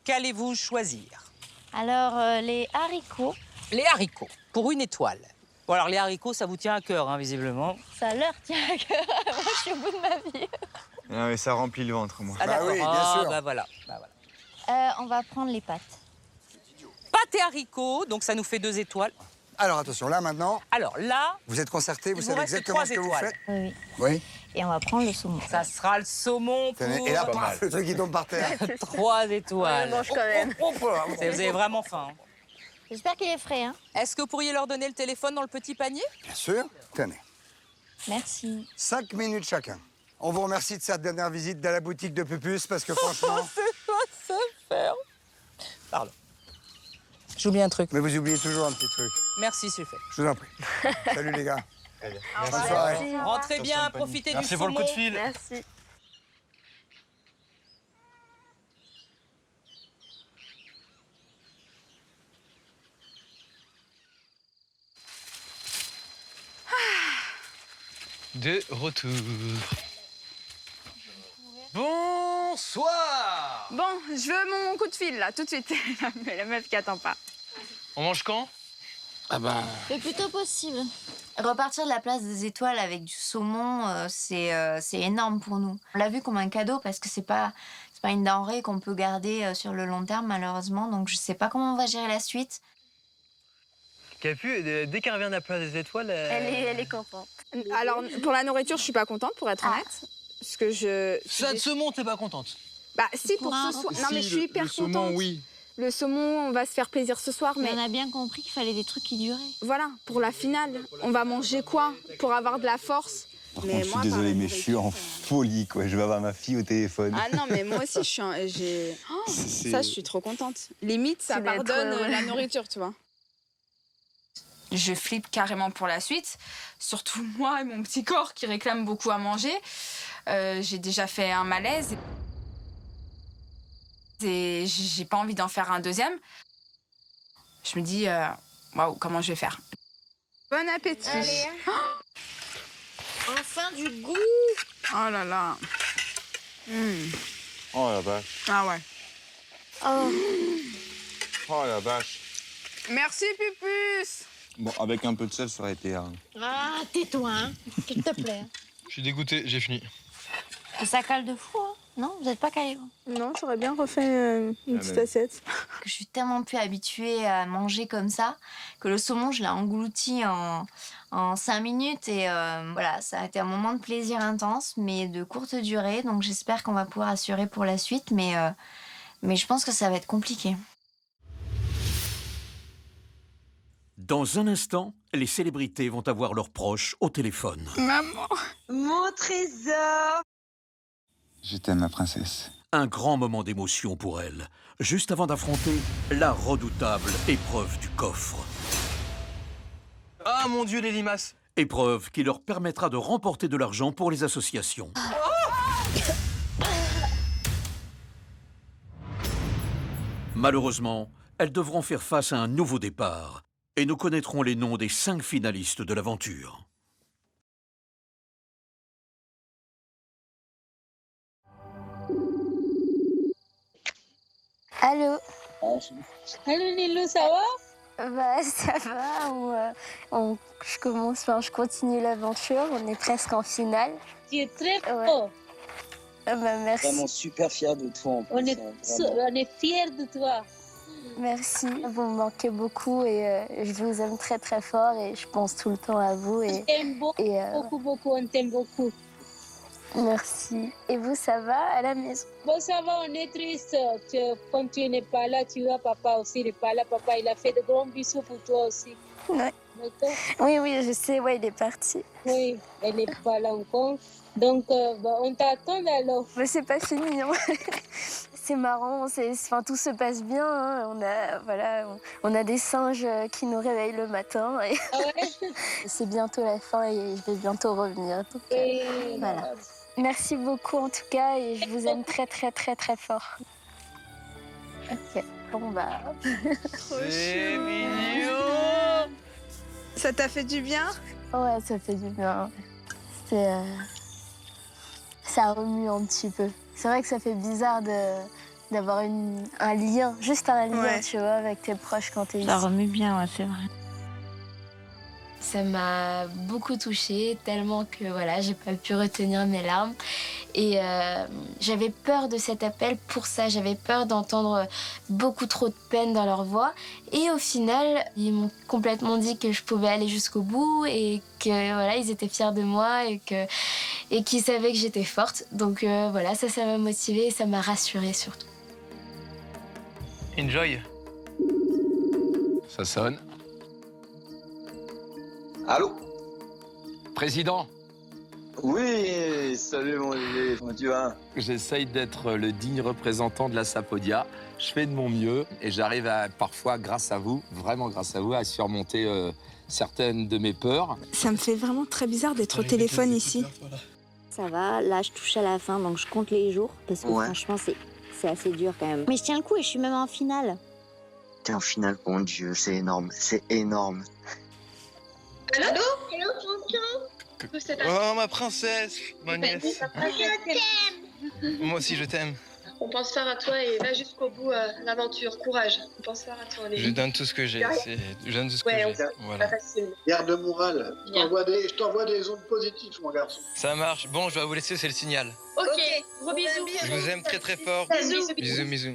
Qu'allez-vous choisir? Alors, les haricots, Les haricots, pour 1 étoile. Bon, alors les haricots, ça vous tient à cœur, hein, visiblement. ça leur tient à cœur. Moi, je suis au bout de ma vie. Non, mais ça remplit le ventre, moi. Ah, Bah d'accord. oui, bien Ah, sûr. bah voilà. Bah, On va prendre les pâtes. Pâtes et haricots, donc ça nous fait 2 étoiles. Alors attention, là maintenant, Alors là, vous êtes concertés, vous Il vous savez reste exactement 3 ce que vous étoiles. faites. Oui, oui. Oui. Et on va prendre le saumon. ça sera le saumon pour Tenez, et là, paf, le truc qui tombe par terre. 3 étoiles. mange quand même. Vous avez vraiment faim. Hein. J'espère qu'il est frais, hein. Est-ce que vous pourriez leur donner le téléphone dans le petit panier? Bien sûr. Tenez. Merci. 5 minutes chacun. On vous remercie de cette dernière visite dans la boutique de Pupus parce que franchement, C'est pas ça faire. Pardon. J'oublie un truc. Mais vous oubliez toujours un petit truc. Merci, c'est fait. Je vous en prie. Salut les gars. Bonne soirée. Rentrez bien, profitez du saumon. Merci pour le coup de fil. Merci. De retour. Bonsoir. Bon, je veux mon coup de fil, là, tout de suite. La meuf qui attend pas. On mange quand? Ah ben... Le plus tôt possible. Repartir de la place des étoiles avec du saumon, c'est énorme pour nous. On l'a vu comme un cadeau parce que c'est pas une denrée qu'on peut garder sur le long terme, malheureusement. Donc je sais pas comment on va gérer la suite. Capu, dès qu'elle revient de la place des étoiles... Elle est contente. Alors, pour la nourriture, je suis pas contente, pour être honnête. Parce que Ça de saumon, t'es pas contente? Bah si, pour ce soir. Non, mais je suis hyper contente. Saumon, oui. Le saumon, on va se faire plaisir ce soir, mais... On a bien compris qu'il fallait des trucs qui duraient. Voilà, pour la finale, on va manger quoi pour avoir de la force? Par contre, je suis désolé, mais je suis en folie, quoi. Je vais avoir ma fille au téléphone. Ah non, mais moi aussi, ça, je suis trop contente. Limite, ça pardonne la nourriture, tu vois. Je flippe carrément pour la suite. Surtout moi et mon petit corps qui réclame beaucoup à manger. J'ai déjà fait un malaise. Et j'ai pas envie d'en faire un deuxième. Je me dis, waouh, comment je vais faire? Bon appétit. Allez, hein. Enfin du goût. Oh là là. Oh la vache. Ah ouais. Oh. Oh la vache. Merci, Pupus. Bon, avec un peu de sel, ça aurait été... Ah, tais-toi, hein, s'il te plaît. Je suis dégoûté, j'ai fini. Ça cale de fou, hein. Non, vous n'êtes pas calé, vous? Non, j'aurais bien refait une petite assiette. Je suis tellement plus habituée à manger comme ça que le saumon, je l'ai englouti en 5 minutes. Et voilà, ça a été un moment de plaisir intense, mais de courte durée. Donc j'espère qu'on va pouvoir assurer pour la suite, mais je pense que ça va être compliqué. Dans un instant, les célébrités vont avoir leurs proches au téléphone. Maman. Mon trésor. Je t'aime, ma princesse. Un grand moment d'émotion pour elle, juste avant d'affronter la redoutable épreuve du coffre. Ah mon Dieu, les limaces. Épreuve qui leur permettra de remporter de l'argent pour les associations. Malheureusement, elles devront faire face à un nouveau départ. Et nous connaîtrons les noms des 5 finalistes de l'aventure. Allô? Allô Nilo, ça va? Bah ça va, je continue l'aventure, on est presque en finale. Tu es très fort. Bah, merci. Vraiment super fiers de toi. On est fiers de toi. Merci, vous me manquez beaucoup et je vous aime très très fort et je pense tout le temps à vous. On t'aime beaucoup, on t'aime beaucoup. Merci. Et vous, ça va à la maison? Bon, ça va, on est triste. Quand tu n'es pas là, tu vois, papa aussi n'est pas là. Papa, il a fait de grands bisous pour toi aussi. Ouais. Oui, je sais, ouais, il est parti. Oui, elle n'est pas là encore. Donc, on t'attend alors. Mais c'est pas fini, hein. C'est marrant, tout se passe bien. Hein. On a des singes qui nous réveillent le matin. Et ah ouais. C'est bientôt la fin et je vais bientôt revenir. Donc, voilà. Merci beaucoup en tout cas et je vous aime très très très très fort. Ok, bon bah... C'est mignon. Ça t'a fait du bien? Ouais, ça fait du bien. Ça remue un petit peu. C'est vrai que ça fait bizarre d'avoir un lien, juste un lien, ouais. Tu vois, avec tes proches quand t'es ici. Ça remue bien, ouais, c'est vrai. Ça m'a beaucoup touchée, tellement que voilà, j'ai pas pu retenir mes larmes. Et j'avais peur de cet appel pour ça, j'avais peur d'entendre beaucoup trop de peine dans leur voix. Et au final, ils m'ont complètement dit que je pouvais aller jusqu'au bout et que voilà, ils étaient fiers de moi et qu'ils savaient que j'étais forte. Donc voilà, ça m'a motivée et ça m'a rassurée surtout. Enjoy. Ça sonne. Allô? Président, Oui, salut mon Lilé, comment tu vas? J'essaye d'être le digne représentant de la Sapodia. Je fais de mon mieux et j'arrive à, parfois, grâce à vous, vraiment grâce à vous, à surmonter certaines de mes peurs. Ça me fait vraiment très bizarre d'être au téléphone ici. Ça va, là je touche à la fin, donc je compte les jours, parce que franchement c'est assez dur quand même. Mais je tiens le coup et je suis même en finale. T'es en finale, mon Dieu, c'est énorme, c'est énorme. Allô? Allô, tonton? Oh, ma princesse, ma nièce. Je t'aime. Moi aussi, je t'aime. On pense fort à toi et va jusqu'au bout l'aventure. Courage. On pense fort à toi. Je donne tout ce que j'ai. Je donne tout ce que Ouais, j'ai. Voilà. pas facile. Garde morale. Je t'envoie des ondes positives, mon garçon. Ça marche. Bon, je dois vous laisser, c'est le signal. Ok, gros bisous. Je vous aime très très fort. Bisous. Bisous, bisous.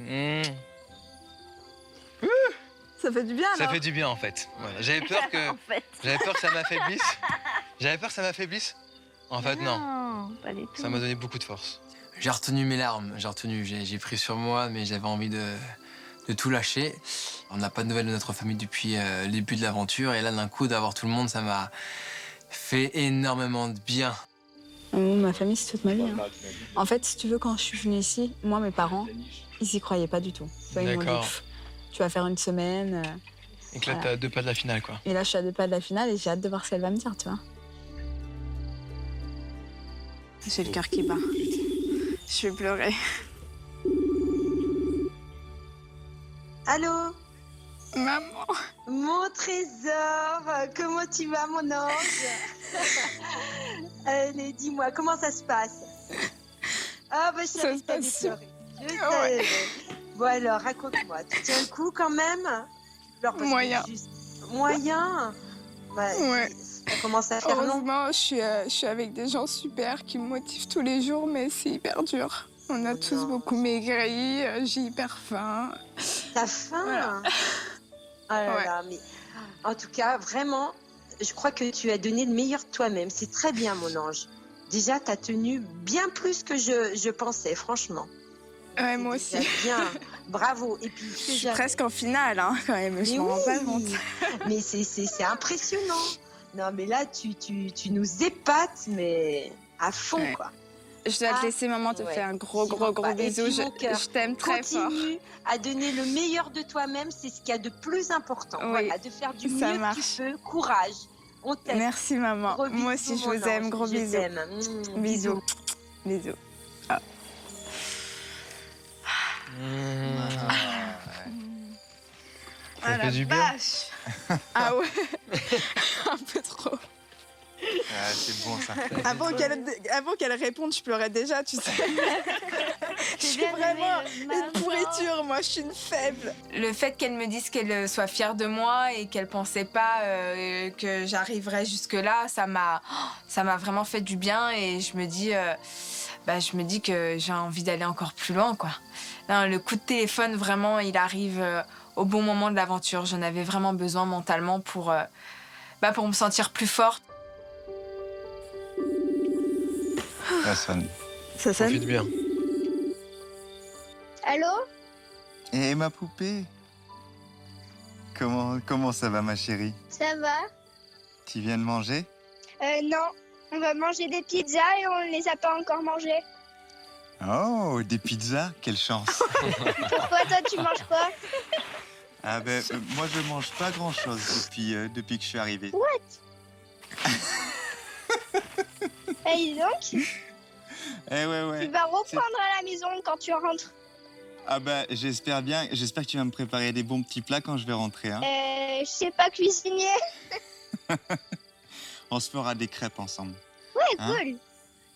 Ça fait du bien, Ça alors. fait du bien, en fait. Voilà. J'avais peur que ça m'affaiblisse. J'avais peur que ça m'affaiblisse. En fait, non. Pas du tout. Ça m'a donné beaucoup de force. J'ai retenu mes larmes. J'ai pris sur moi, mais j'avais envie de tout lâcher. On n'a pas de nouvelles de notre famille depuis le début de l'aventure. Et là, d'un coup, d'avoir tout le monde, ça m'a fait énormément de bien. Ma famille, c'est toute ma vie. Hein. En fait, si tu veux, quand je suis venue ici, moi, mes parents, ils y croyaient pas du tout. Tu vois, ils m'ont dit, D'accord. tu vas faire une semaine. Et que là, t'es à 2 pas de la finale, quoi. Et là, je suis à 2 pas de la finale et j'ai hâte de voir ce qu'elle va me dire, tu vois. J'ai le cœur qui bat. Je vais pleurer. Allô? Maman. Mon trésor, comment tu vas, mon ange? Allez, dis-moi, comment ça se passe? Ah, bah, je savais que t'allais pleurer. Je savais. Bon, alors, raconte-moi. Tu tiens le coup quand même? Alors, Moyen. Moyen? Bah, Ouais. ça commence à faire long. Heureusement, je suis avec des gens super qui me motivent tous les jours, mais c'est hyper dur. On a tous beaucoup maigri, j'ai hyper faim. T'as faim? Voilà. Oh là là, mais en tout cas, vraiment, je crois que tu as donné le meilleur de toi-même. C'est très bien, mon ange. Déjà, t'as tenu bien plus que je pensais, franchement. Ouais, moi aussi. Bien, bravo. Et puis, je suis presque en finale, hein, quand même. Je m'en rends pas compte. Mais c'est impressionnant. Non, mais là, tu nous épates, mais à fond, quoi. Je dois te laisser, maman, te faire un gros bisou. Je t'aime très fort. Continue à donner le meilleur de toi-même, c'est ce qu'il y a de plus important. Oui, voilà, de faire du ça mieux marche. que tu peux. Courage. On t'aime. Merci, maman. Gros Moi bisous, aussi, je mon vous aime. ange. Gros Je bisous. t'aime. Bisous. Bisous. Ah. Ça fait du bien. Ah ouais. Un peu trop. Ah, c'est bon ça. Avant qu'elle réponde, je pleurais déjà, tu sais. Je suis vraiment une pourriture, moi, je suis une faible. Le fait qu'elle me dise qu'elle soit fière de moi et qu'elle pensait pas que j'arriverais jusque-là, ça m'a vraiment fait du bien et je me dis que j'ai envie d'aller encore plus loin, quoi. Là, le coup de téléphone, vraiment, il arrive au bon moment de l'aventure. J'en avais vraiment besoin mentalement pour me sentir plus forte. Ça sonne. Ça sonne? Profite bien. Allô? Et ma poupée? Comment ça va, ma chérie? Ça va? Tu viens de manger? Non. On va manger des pizzas et on ne les a pas encore mangées. Oh, des pizzas? Quelle chance! Pourquoi toi tu manges quoi? Ah ben, moi je mange pas grand-chose depuis que je suis arrivé. What? Eh, dis donc, Eh ouais. tu vas reprendre à la maison quand tu rentres. Ah ben, j'espère bien. J'espère que tu vas me préparer des bons petits plats quand je vais rentrer. Hein. Je sais pas cuisiner. On se fera des crêpes ensemble. Ouais, Hein? cool.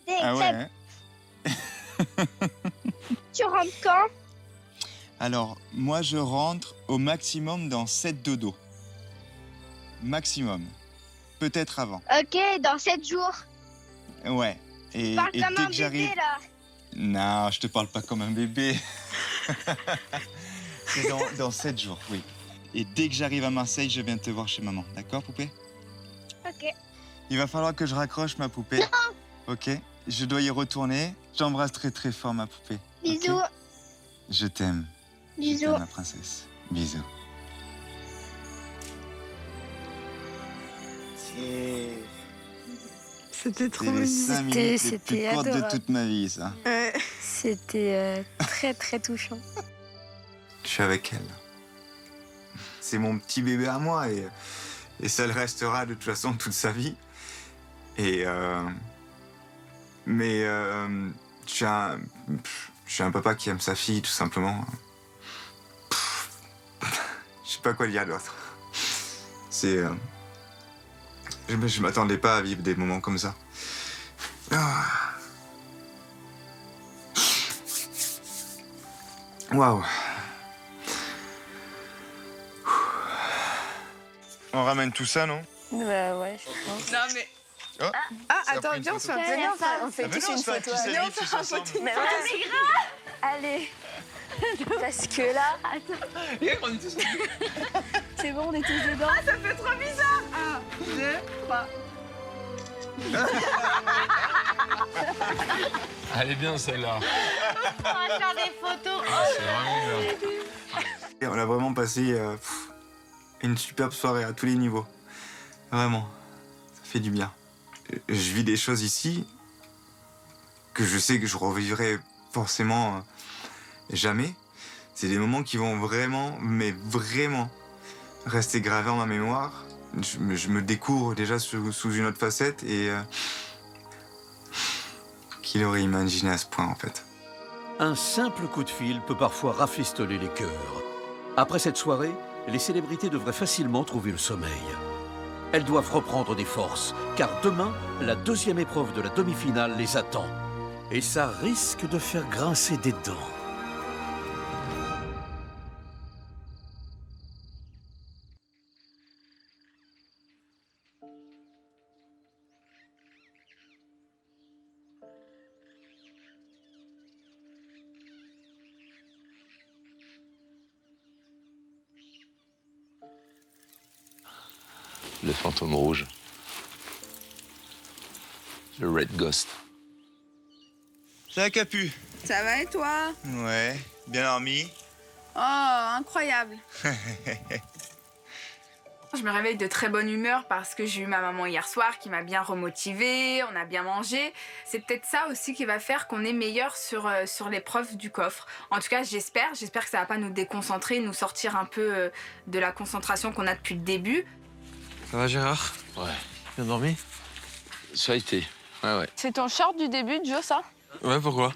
Des Ah crêpes. ouais. Tu rentres quand? Alors, moi je rentre au maximum dans 7 dodo. Maximum. Peut-être avant. Ok, dans 7 jours. Ouais. Et Parle dès comme un que j'arrive. bébé là. Non, je te parle pas comme un bébé. C'est dans 7 jours, oui. Et dès que j'arrive à Marseille, je viens te voir chez maman. D'accord, poupée? Ok. Il va falloir que je raccroche, ma poupée. Non. Ok? Je dois y retourner. J'embrasse très très fort, ma poupée. Bisous. Ok. Je t'aime. Bisous. Je t'aime, ma princesse. Bisous. C'était trop les mignon. 5 minutes les plus C'était courtes de adorable. toute ma vie, ça. Ouais. C'était très très touchant. Je suis avec elle. C'est mon petit bébé à moi et ça le restera de toute façon toute sa vie. Mais je suis un papa qui aime sa fille, tout simplement. Je sais pas quoi dire d'autre. Je m'attendais pas à vivre des moments comme ça. Waouh. On ramène tout ça, non? Bah ouais, je pense. Non, mais. Oh. Ah, attends, viens, on se fait un Viens, on fait tous une photo. Viens, on fait un photo. Mais ouais, c'est grave. Allez. Parce que là. Attends. Regarde, on est tous. C'est bon, on est tous dedans. Ah, ça fait trop bizarre. 1, 2, 3. Elle est bien celle-là. On va faire des photos. C'est vraiment bien. Et on a vraiment passé une superbe soirée à tous les niveaux. Vraiment, ça fait du bien. Je vis des choses ici que je sais que je revivrai forcément jamais. C'est des moments qui vont vraiment, mais vraiment, rester gravés en ma mémoire. Je me découvre déjà sous une autre facette et qui l'aurait imaginé à ce point en fait. Un simple coup de fil peut parfois rafistoler les cœurs. Après cette soirée, les célébrités devraient facilement trouver le sommeil. Elles doivent reprendre des forces, car demain, la deuxième épreuve de la demi-finale les attend. Et ça risque de faire grincer des dents. Le fantôme rouge. Le Red Ghost. Ça Capu. Ça va et toi? Ouais, bien dormi. Oh, incroyable. Je me réveille de très bonne humeur parce que j'ai eu ma maman hier soir qui m'a bien remotivée, on a bien mangé. C'est peut-être ça aussi qui va faire qu'on est meilleur sur l'épreuve du coffre. En tout cas, j'espère que ça va pas nous déconcentrer, nous sortir un peu de la concentration qu'on a depuis le début. Ça va, Gérard? Ouais. Bien dormi? Ça a été. Ouais, ouais. C'est ton short du début, Joe, ça? Ouais, pourquoi?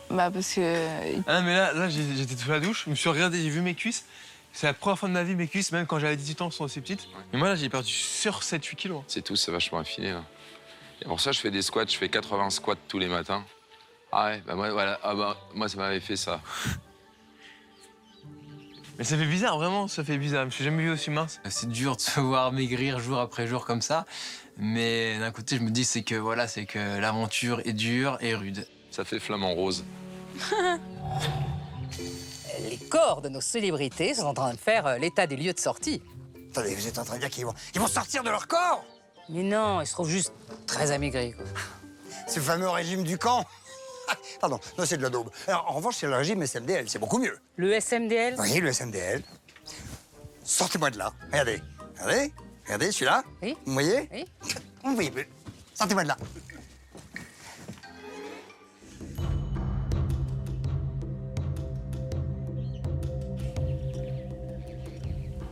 Bah, parce que. Ah, mais là j'étais sous la douche, je me suis regardé, j'ai vu mes cuisses. C'est la première fois de ma vie, mes cuisses, même quand j'avais 18 ans, elles sont aussi petites. Et moi, là, j'ai perdu sur 7-8 kilos. C'est tout, c'est vachement affiné, là. Et pour ça, je fais des squats, je fais 80 squats tous les matins. Ah ouais, bah moi, voilà. Ah bah, moi, ça m'avait fait ça. Mais ça fait bizarre, vraiment, ça fait bizarre. Je me suis jamais vu aussi mince. C'est dur de se voir maigrir jour après jour comme ça. Mais d'un côté, je me dis, c'est que l'aventure est dure et rude. Ça fait flamant rose. Les corps de nos célébrités sont en train de faire l'état des lieux de sortie. Attendez, vous êtes en train de dire qu'ils vont sortir de leur corps? Mais non, ils se trouvent juste très amaigris, quoi. C'est le fameux régime du camp. Pardon, non, c'est de la daube. Alors, en revanche, c'est le régime SMDL, c'est beaucoup mieux. Le SMDL? Oui, le SMDL. Sortez-moi de là. Regardez. Regardez. Regardez, celui-là. Oui. Vous voyez? Oui. Vous voyez plus. Sortez-moi de là.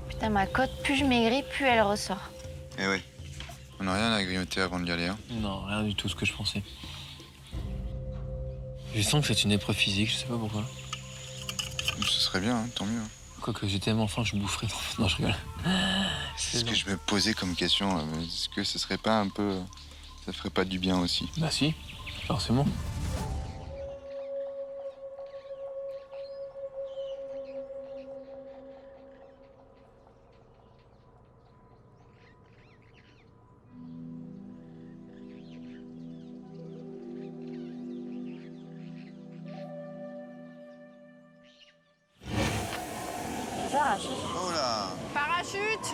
Putain, ma côte, plus je maigris, plus elle ressort. Eh ouais, on n'a rien à grignoter avant d'y aller. Hein. Non, rien du tout ce que je pensais. Je sens que c'est une épreuve physique, je sais pas pourquoi. Ce serait bien, hein, tant mieux. Quoique j'ai tellement faim, je boufferais. Non, je rigole. C'est ce que je me posais comme question. Est-ce que ce serait pas un peu... Ça ferait pas du bien aussi? Bah si, forcément. Oh là! Parachute!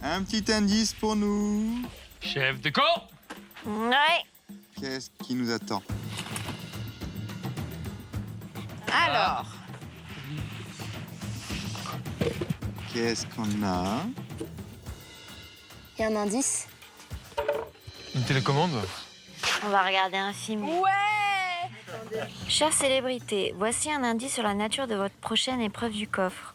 Un petit indice pour nous. Chef de camp! Ouais. Qu'est-ce qui nous attend? Alors, Qu'est-ce qu'on a? Il y a un indice. Une télécommande? On va regarder un film. Ouais! Chère célébrité, voici un indice sur la nature de votre prochaine épreuve du coffre,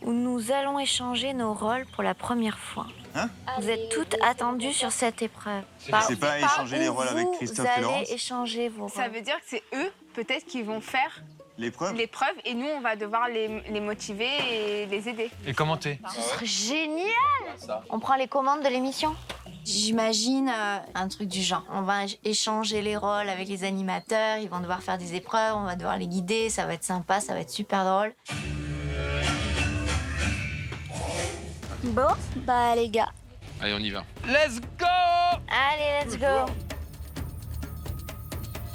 où nous allons échanger nos rôles pour la première fois. Hein? Vous êtes toutes attendues sur cette épreuve. C'est pas échanger les rôles avec Christophe et Vous Laurence? allez échanger vos Ça rôles. veut dire que c'est eux, peut-être, qui vont faire L'épreuve? l'épreuve et nous, on va devoir les motiver et les aider. Et commenter. Ce serait génial! On prend les commandes de l'émission? J'imagine un truc du genre. On va échanger les rôles avec les animateurs, ils vont devoir faire des épreuves, on va devoir les guider, ça va être sympa, ça va être super drôle. Bon, bah les gars. Allez, on y va. Let's go! Allez, let's go!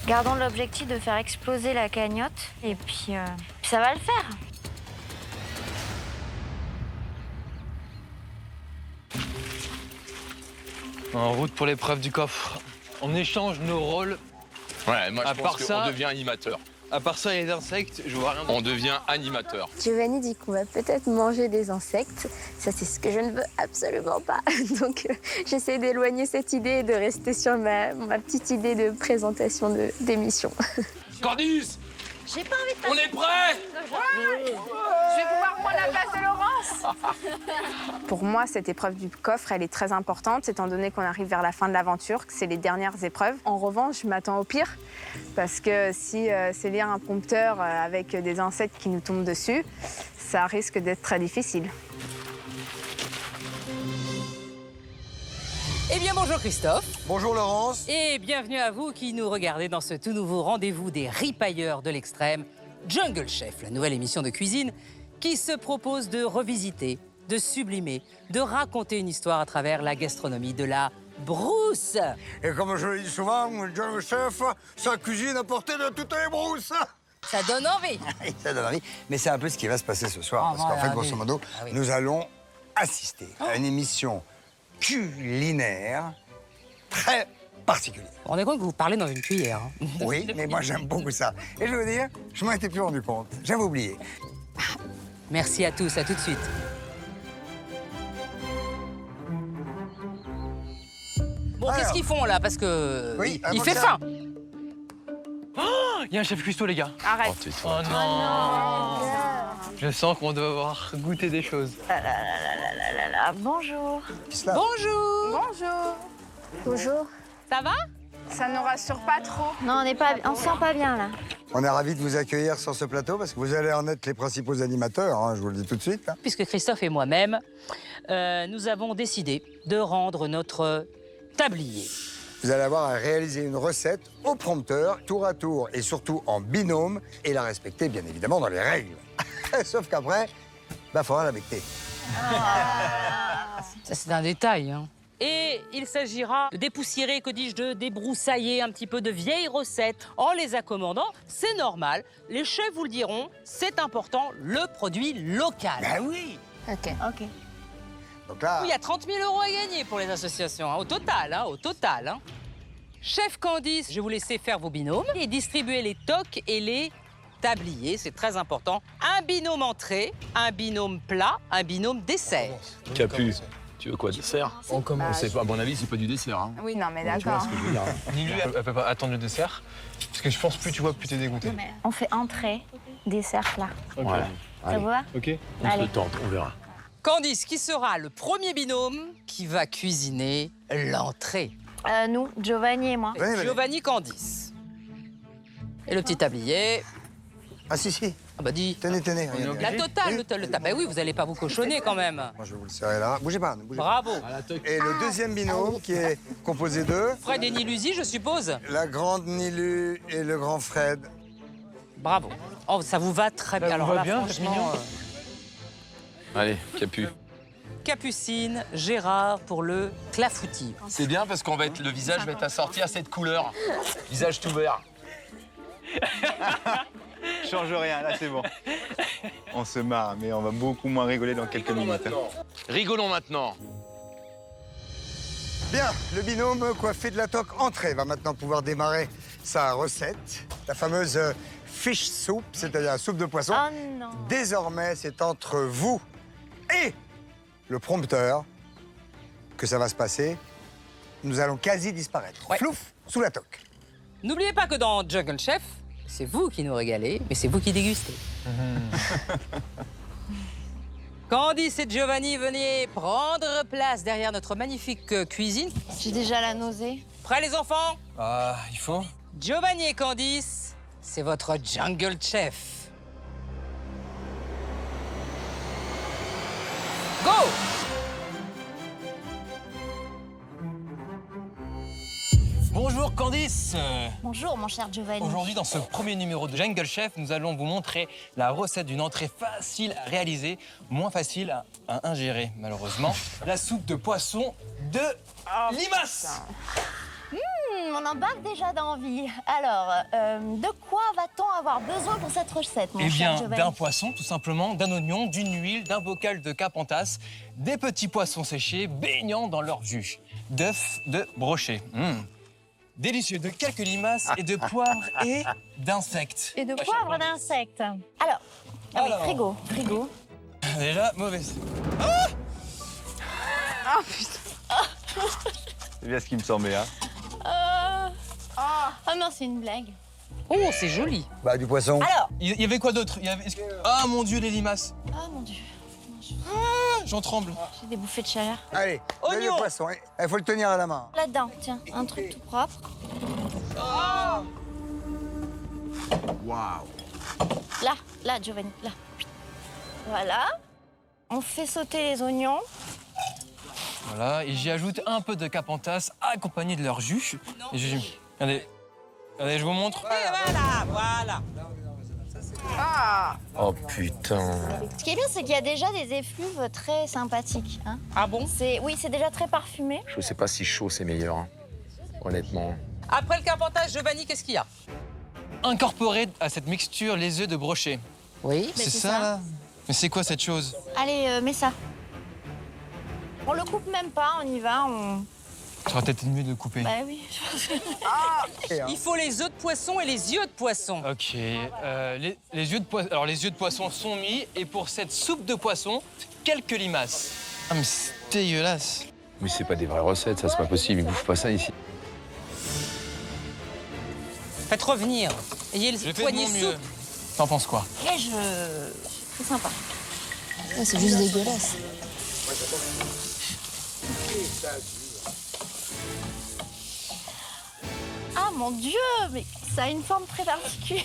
Gardons l'objectif de faire exploser la cagnotte et puis ça va le faire. En route pour l'épreuve du coffre. On échange nos rôles. Ouais, moi À je part pense qu'on ça- devient animateur. À part ça, il y a les insectes, je vois rien d'autre. On devient animateur. Giovanni dit qu'on va peut-être manger des insectes. Ça, c'est ce que je ne veux absolument pas. Donc, j'essaie d'éloigner cette idée et de rester sur ma petite idée de présentation d'émission. Candice, J'ai pas envie de on est prêts? Je vais pouvoir prendre la place de Laurence. Pour moi, cette épreuve du coffre, elle est très importante, étant donné qu'on arrive vers la fin de l'aventure, que c'est les dernières épreuves. En revanche, je m'attends au pire, parce que si c'est lire un prompteur avec des insectes qui nous tombent dessus, ça risque d'être très difficile. Eh bien, bonjour Christophe. Bonjour Laurence. Et bienvenue à vous qui nous regardez dans ce tout nouveau rendez-vous des ripailleurs de l'extrême, Jungle Chef, la nouvelle émission de cuisine qui se propose de revisiter, de sublimer, de raconter une histoire à travers la gastronomie de la brousse. Et comme je le dis souvent, Jungle Chef, sa cuisine à portée de toutes les brousses. Ça donne envie. Ça donne envie. Mais c'est un peu ce qui va se passer ce soir. Ah, parce qu'en voilà, fait, grosso modo, ah oui. nous allons assister à une émission culinaire très particulière. On est compte que vous parlez dans une cuillère. hein. Oui, mais moi j'aime beaucoup ça. Et je veux dire, je m'en étais plus rendu compte. J'avais oublié. Merci à tous, à tout de suite. Bon, Alors. qu'est-ce qu'ils font là? Parce que Oui, il avant fait ça- faim. Oh, il y a un chef cuistot, les gars. Arrête. Oh non! Je sens qu'on doit avoir goûté des choses. Bonjour. Bonjour. Bonjour. Bonjour. Ça va? Ça nous rassure pas trop. Non, on se sent pas bien là. On est ravis de vous accueillir sur ce plateau parce que vous allez en être les principaux animateurs, hein, je vous le dis tout de suite. hein. Puisque Christophe et moi-même, nous avons décidé de rendre notre tablier. Vous allez avoir à réaliser une recette au prompteur, tour à tour et surtout en binôme, et la respecter bien évidemment dans les règles. Sauf qu'après, bah faudra la becter. Ça, c'est un détail. Hein. Et il s'agira de dépoussiérer, que dis-je, de débroussailler un petit peu de vieilles recettes en les accommodant. C'est normal. Les chefs vous le diront, c'est important, le produit local. Ben oui. Ok. Donc là, Il y a 30 000 € à gagner pour les associations, hein, au total. Hein. Chef Candice, je vais vous laisser faire vos binômes et distribuer les toques et les tabliers, c'est très important. Un binôme entrée, un binôme plat, un binôme dessert. Capu, tu veux quoi, dessert? On commence. C'est pas, à mon avis, c'est pas du dessert. Hein. Oui, non, mais Tu vois d'accord. ce que je veux dire? Ni lui, elle peut pas attendre le dessert. Parce que je pense plus tu vois, plus t'es dégoûté. On fait entrée, dessert plat. Ok. Ouais. Ça vous va? Ok. On se Allez. le tente, on verra. Candice, qui sera le premier binôme qui va cuisiner l'entrée? Nous, Giovanni et moi. Venez. Giovanni Candice. Et le petit tablier. Ah si. Ah bah dis. Tenez, regardez. La totale, le tablier. Bah oui, vous allez pas vous cochonner quand même. Moi, je vais vous le serrer là. Bougez pas, ne bougez pas. Bravo. Et le deuxième binôme qui est composé de Fred et Nilusi, je suppose. la grande Nilu et le grand Fred. Bravo. Oh, ça vous va très bien. Ça vous Alors va là, bien, franchement, Allez, Capu. Capucine, Gérard pour le clafoutis. C'est bien parce qu'on va être, le visage va être assorti à cette couleur. Visage tout vert. Change rien, là c'est bon. On se marre, mais on va beaucoup moins rigoler dans quelques minutes. hein. Rigolons maintenant. Bien, le binôme coiffé de la toque entrée va maintenant pouvoir démarrer sa recette. La fameuse fish soup, c'est-à-dire la soupe de poisson. Oh non. Désormais, c'est entre vous et le prompteur que ça va se passer, nous allons quasi disparaître. Ouais. Flouf, sous la toque. N'oubliez pas que dans Jungle Chef, c'est vous qui nous régalez, mais c'est vous qui dégustez. Candice et Giovanni, venez prendre place derrière notre magnifique cuisine. J'ai déjà la nausée. Prêts les enfants? Ah, il faut. Giovanni et Candice, c'est votre Jungle Chef. Go! Bonjour Candice. Bonjour, mon cher Giovanni. Aujourd'hui, dans ce premier numéro de Jungle Chef, nous allons vous montrer la recette d'une entrée facile à réaliser, moins facile à ingérer, malheureusement. La soupe de poisson de limace. On embarque déjà d'envie. Alors, de quoi va-t-on avoir besoin pour cette recette, mon Eh cher bien, Giovanni? d'un poisson, tout simplement, d'un oignon, d'une huile, d'un bocal de capentas, des petits poissons séchés baignant dans leur jus, d'œufs de brochet. Délicieux, de quelques limaces et de poivre et d'insectes. Et de poivre d'insectes. Alors, ah oui, frigo. Déjà, mauvaise. Ah putain. C'est bien ce qui me semblait, hein. Oh non, c'est une blague. Oh, c'est joli. Bah, du poisson. Alors. Il y avait quoi d'autre? Ah, mon Dieu, les limaces. Ah mon Dieu. J'en tremble. J'ai des bouffées de chaleur. Allez, le poisson. Il faut le tenir à la main. Là-dedans, tiens, un truc tout propre. Waouh. Là, Giovanni, là. Voilà. On fait sauter les oignons. Voilà, et j'y ajoute un peu de capentas accompagné de leur jus. Et regardez, je vous montre. Et voilà. Oh putain. Ce qui est bien, c'est qu'il y a déjà des effluves très sympathiques. Hein. Ah bon? Oui, c'est déjà très parfumé. Je sais pas si chaud c'est meilleur, hein. Honnêtement. Après le capentage, Giovanni, qu'est-ce qu'il y a? Incorporer à cette mixture les œufs de brochet. Oui. C'est ça, là? Mais c'est quoi cette chose? Allez, mets ça. On le coupe même pas, on y va, Ça aurait peut-être mieux de le couper. Bah oui. Il faut les œufs de poisson et les yeux de poisson. Ok, les yeux de poisson. Alors les yeux de poisson sont mis, et pour cette soupe de poisson, quelques limaces. Ah mais c'est dégueulasse. Mais c'est pas des vraies recettes, ça c'est pas possible, ils bouffent pas ça ici. Faites revenir. Ayez Je le fais de poignet mon mieux. soupe. T'en penses quoi? C'est sympa. C'est juste dégueulasse. Ah mon Dieu, mais ça a une forme très particulière.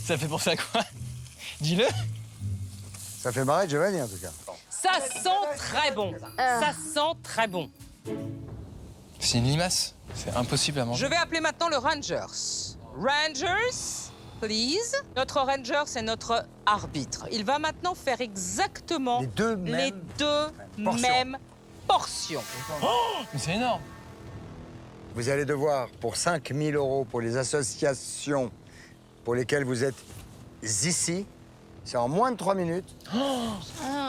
Ça fait penser à quoi? Dis-le. Ça fait marrer Giovanni, en tout cas. Ça sent très bon. Ça sent très bon. C'est une limace. C'est impossible à manger. Je vais appeler maintenant le Rangers. Rangers, please. Notre Ranger, c'est notre arbitre. Il va maintenant faire exactement les deux mêmes portions. Oh, mais c'est énorme. Vous allez devoir, pour 5 000 € pour les associations pour lesquelles vous êtes ici, c'est en moins de 3 minutes,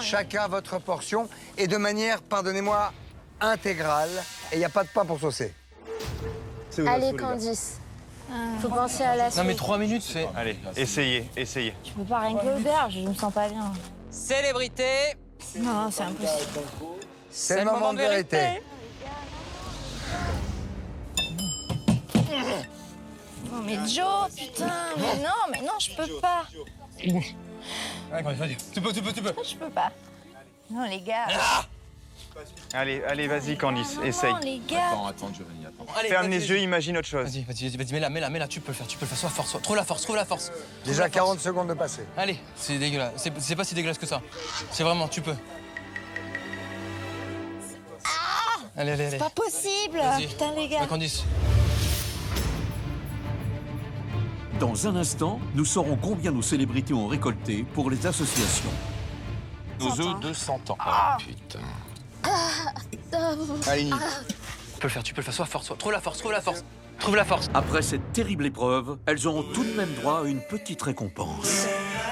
chacun votre portion, et de manière, pardonnez-moi, intégrale, et il n'y a pas de pain pour saucer. Allez, Candice. Faut penser à la suite. Non mais 3 minutes, c'est... Allez, essayez. Je peux pas rien que l'auberge, je me sens pas bien. Célébrité. Non, c'est impossible. C'est le moment de vérité. Non mais Joe, putain, mais non, je peux pas. Vas-y, tu peux. Je peux pas. Non les gars. Allez, vas-y Candice, essaye. Non les gars. Attends, Giovanni, attends. Allez, Ferme les yeux, imagine autre chose. Vas-y, mets-la, tu peux le faire, sois fort, trouve la force. Déjà 40 secondes de passé. Allez, c'est dégueulasse, c'est pas si dégueulasse que ça. C'est vraiment, tu peux. Allez. C'est pas possible. Vas-y. Putain les gars. Candice. Dans un instant, nous saurons combien nos célébrités ont récolté pour les associations. Nos œufs de 100 ans. Ah putain. Allez, Tu peux le faire, sois fort, trouve la force. Après cette terrible épreuve, elles auront tout de même droit à une petite récompense.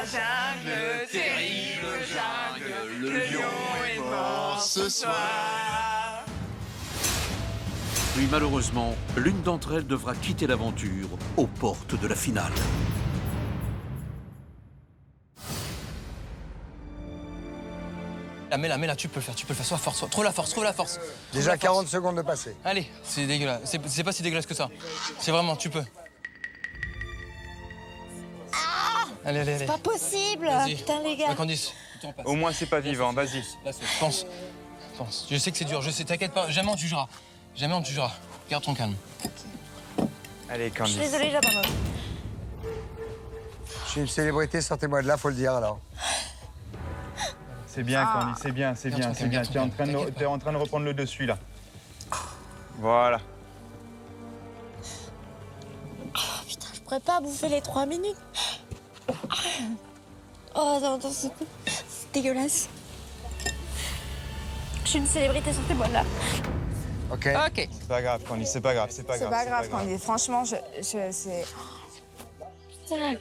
Jungle, terrible jungle, le lion est mort ce soir. Puis malheureusement, l'une d'entre elles devra quitter l'aventure aux portes de la finale. Mets-la, tu peux le faire, sois fort, trouve la force. Déjà 40 secondes de passé. Allez, c'est dégueulasse, c'est pas si dégueulasse que ça. C'est vraiment, tu peux. Allez. C'est pas possible. Putain, les gars. La Candice, Au moins, c'est pas vivant, vas-y. Pense. Je sais que c'est dur, t'inquiète pas, jamais on te jugera. Garde ton calme. Allez, Je Candice. suis désolée, j'abandonne. Je suis une célébrité, sortez-moi de là, faut le dire alors. C'est bien, Candice, c'est bien. Tu es en train de reprendre le dessus, là. Voilà. Putain, je pourrais pas bouffer les 3 minutes. Oh non, c'est dégueulasse. Je suis une célébrité, sortez-moi de là. Ok. C'est pas grave, Candice, c'est pas grave. C'est pas grave, Candice. Franchement, c'est... Putain.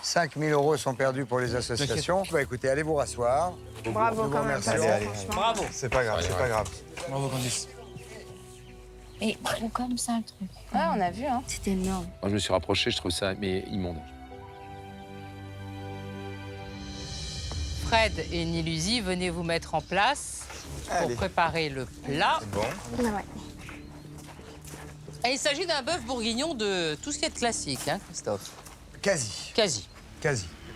5 000 € sont perdus pour les associations. Bah écoutez, allez vous rasseoir. Bravo Nous quand même. remercions. Allez. Bravo. C'est pas grave. Bravo, Candice. Et gros comme ça, le truc. Ouais, on a vu, hein. C'était énorme. Moi, je me suis rapproché, je trouve ça immonde. Fred et Nilusi, venez vous mettre en place pour préparer le plat. C'est bon. Ouais. Et il s'agit d'un bœuf bourguignon de tout ce qui est de classique, hein, Christophe? Quasi.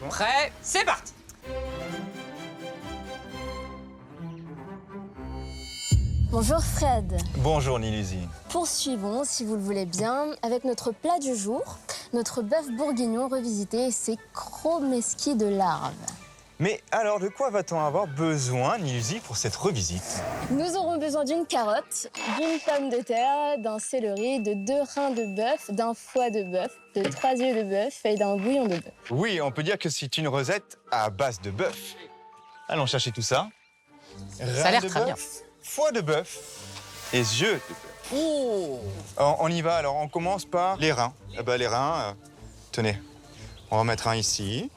Prêt, c'est parti. Bonjour Fred. Bonjour Nilusi. Poursuivons, si vous le voulez bien, avec notre plat du jour, notre bœuf bourguignon revisité et ses chromeski de larves. Mais alors, de quoi va-t-on avoir besoin, Nilusi, pour cette revisite? Nous aurons besoin d'une carotte, d'une pomme de terre, d'un céleri, de 2 reins de bœuf, d'un foie de bœuf, de 3 yeux de bœuf et d'un bouillon de bœuf. Oui, on peut dire que c'est une recette à base de bœuf. Allons chercher tout ça. Ça a l'air très bien. Foie de bœuf et yeux de bœuf. Oh! On y va, alors on commence par les reins. Les reins, tenez, on va en mettre un ici.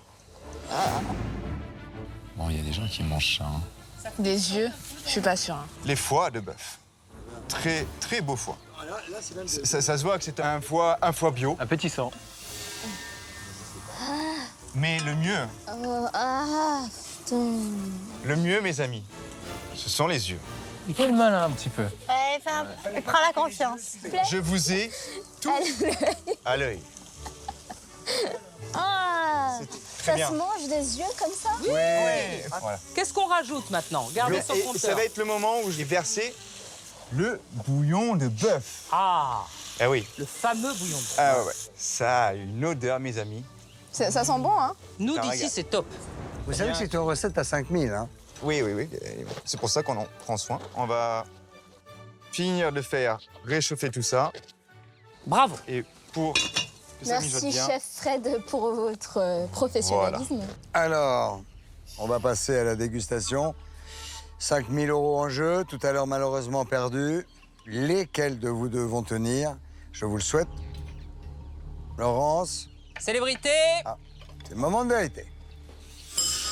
Bon, il y a des gens qui mangent ça. Hein. Des yeux, je suis pas sûre. Hein. Les foies de bœuf. Très, très beau foie. Ça se voit que c'est un foie bio. Appétissant. Mais le mieux, Putain. le mieux, mes amis, ce sont les yeux. Il fait le malin un petit peu. Prends la confiance. Je vous ai tout à l'œil. Ah, Très ça bien. se mange des yeux comme ça? Oui. Voilà. Qu'est-ce qu'on rajoute maintenant? Gardez son Et compteur. ça va être le moment où j'ai versé le bouillon de bœuf. Ah, Ah oui. le fameux bouillon de bœuf. Ah ouais. Ça a une odeur, mes amis. Ça sent bon, hein. Nous, Ça d'ici, regarde. c'est top. Vous savez que c'est une recette à 5 000, hein? Oui. C'est pour ça qu'on en prend soin. On va finir de faire réchauffer tout ça. Bravo. Et pour que ça mijote Merci bien. chef Fred pour votre professionnalisme. Alors, on va passer à la dégustation. 5 000 € en jeu, tout à l'heure malheureusement perdu. Lesquels de vous deux vont tenir? Je vous le souhaite. Laurence, Célébrité. c'est le moment de vérité.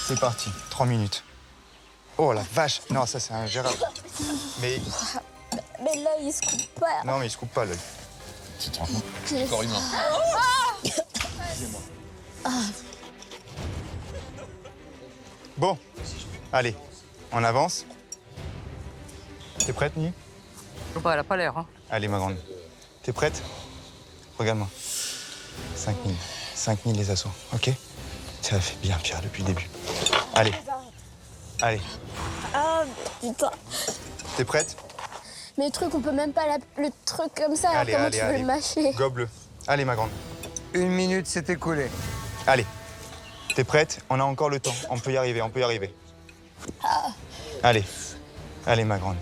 C'est parti, 3 minutes. Oh la vache. Non, ça c'est un Gérard. Mais Mais là, il se coupe pas. non, mais il se coupe pas l'œil. Tu te rends compte? Yes. Corps humain. Bon, allez, on avance. T'es prête, Ni? Bah, elle a pas l'air, hein. Allez, ma grande. T'es prête? Regarde-moi. 5 000. 5 000 les assos, ok? Ça fait bien pire depuis le début. Allez. Allez. Ah, putain. T'es prête? Mais le truc, on peut même pas le truc comme ça. Allez, Comment allez, tu veux allez. le mâcher? Gobe-le. Allez, ma grande. 1 minute s'est écoulée. Allez. T'es prête? On a encore le temps. On peut y arriver, on peut y arriver. Ah, Allez. Allez, ma grande.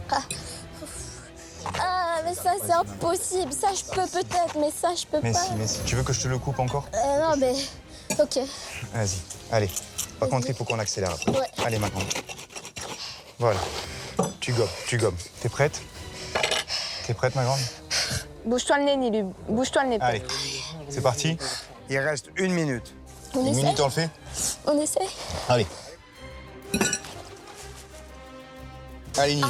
ah, mais ça, c'est impossible. Ça, je peux peut-être, mais ça, je peux Mais pas. si. Tu veux que je te le coupe encore? Non, mais... Ok. Vas-y. Allez. Par contre, il faut qu'on accélère après. Ouais. Allez, ma grande. Voilà. Tu gobes. T'es prête? T'es prête, ma grande? Bouge-toi le nez, Nilu. Bouge-toi le nez. Allez. C'est parti? Il reste 1 minute. On 1 essaie? minute, on le fait? On essaie? Allez. Allez, Nil.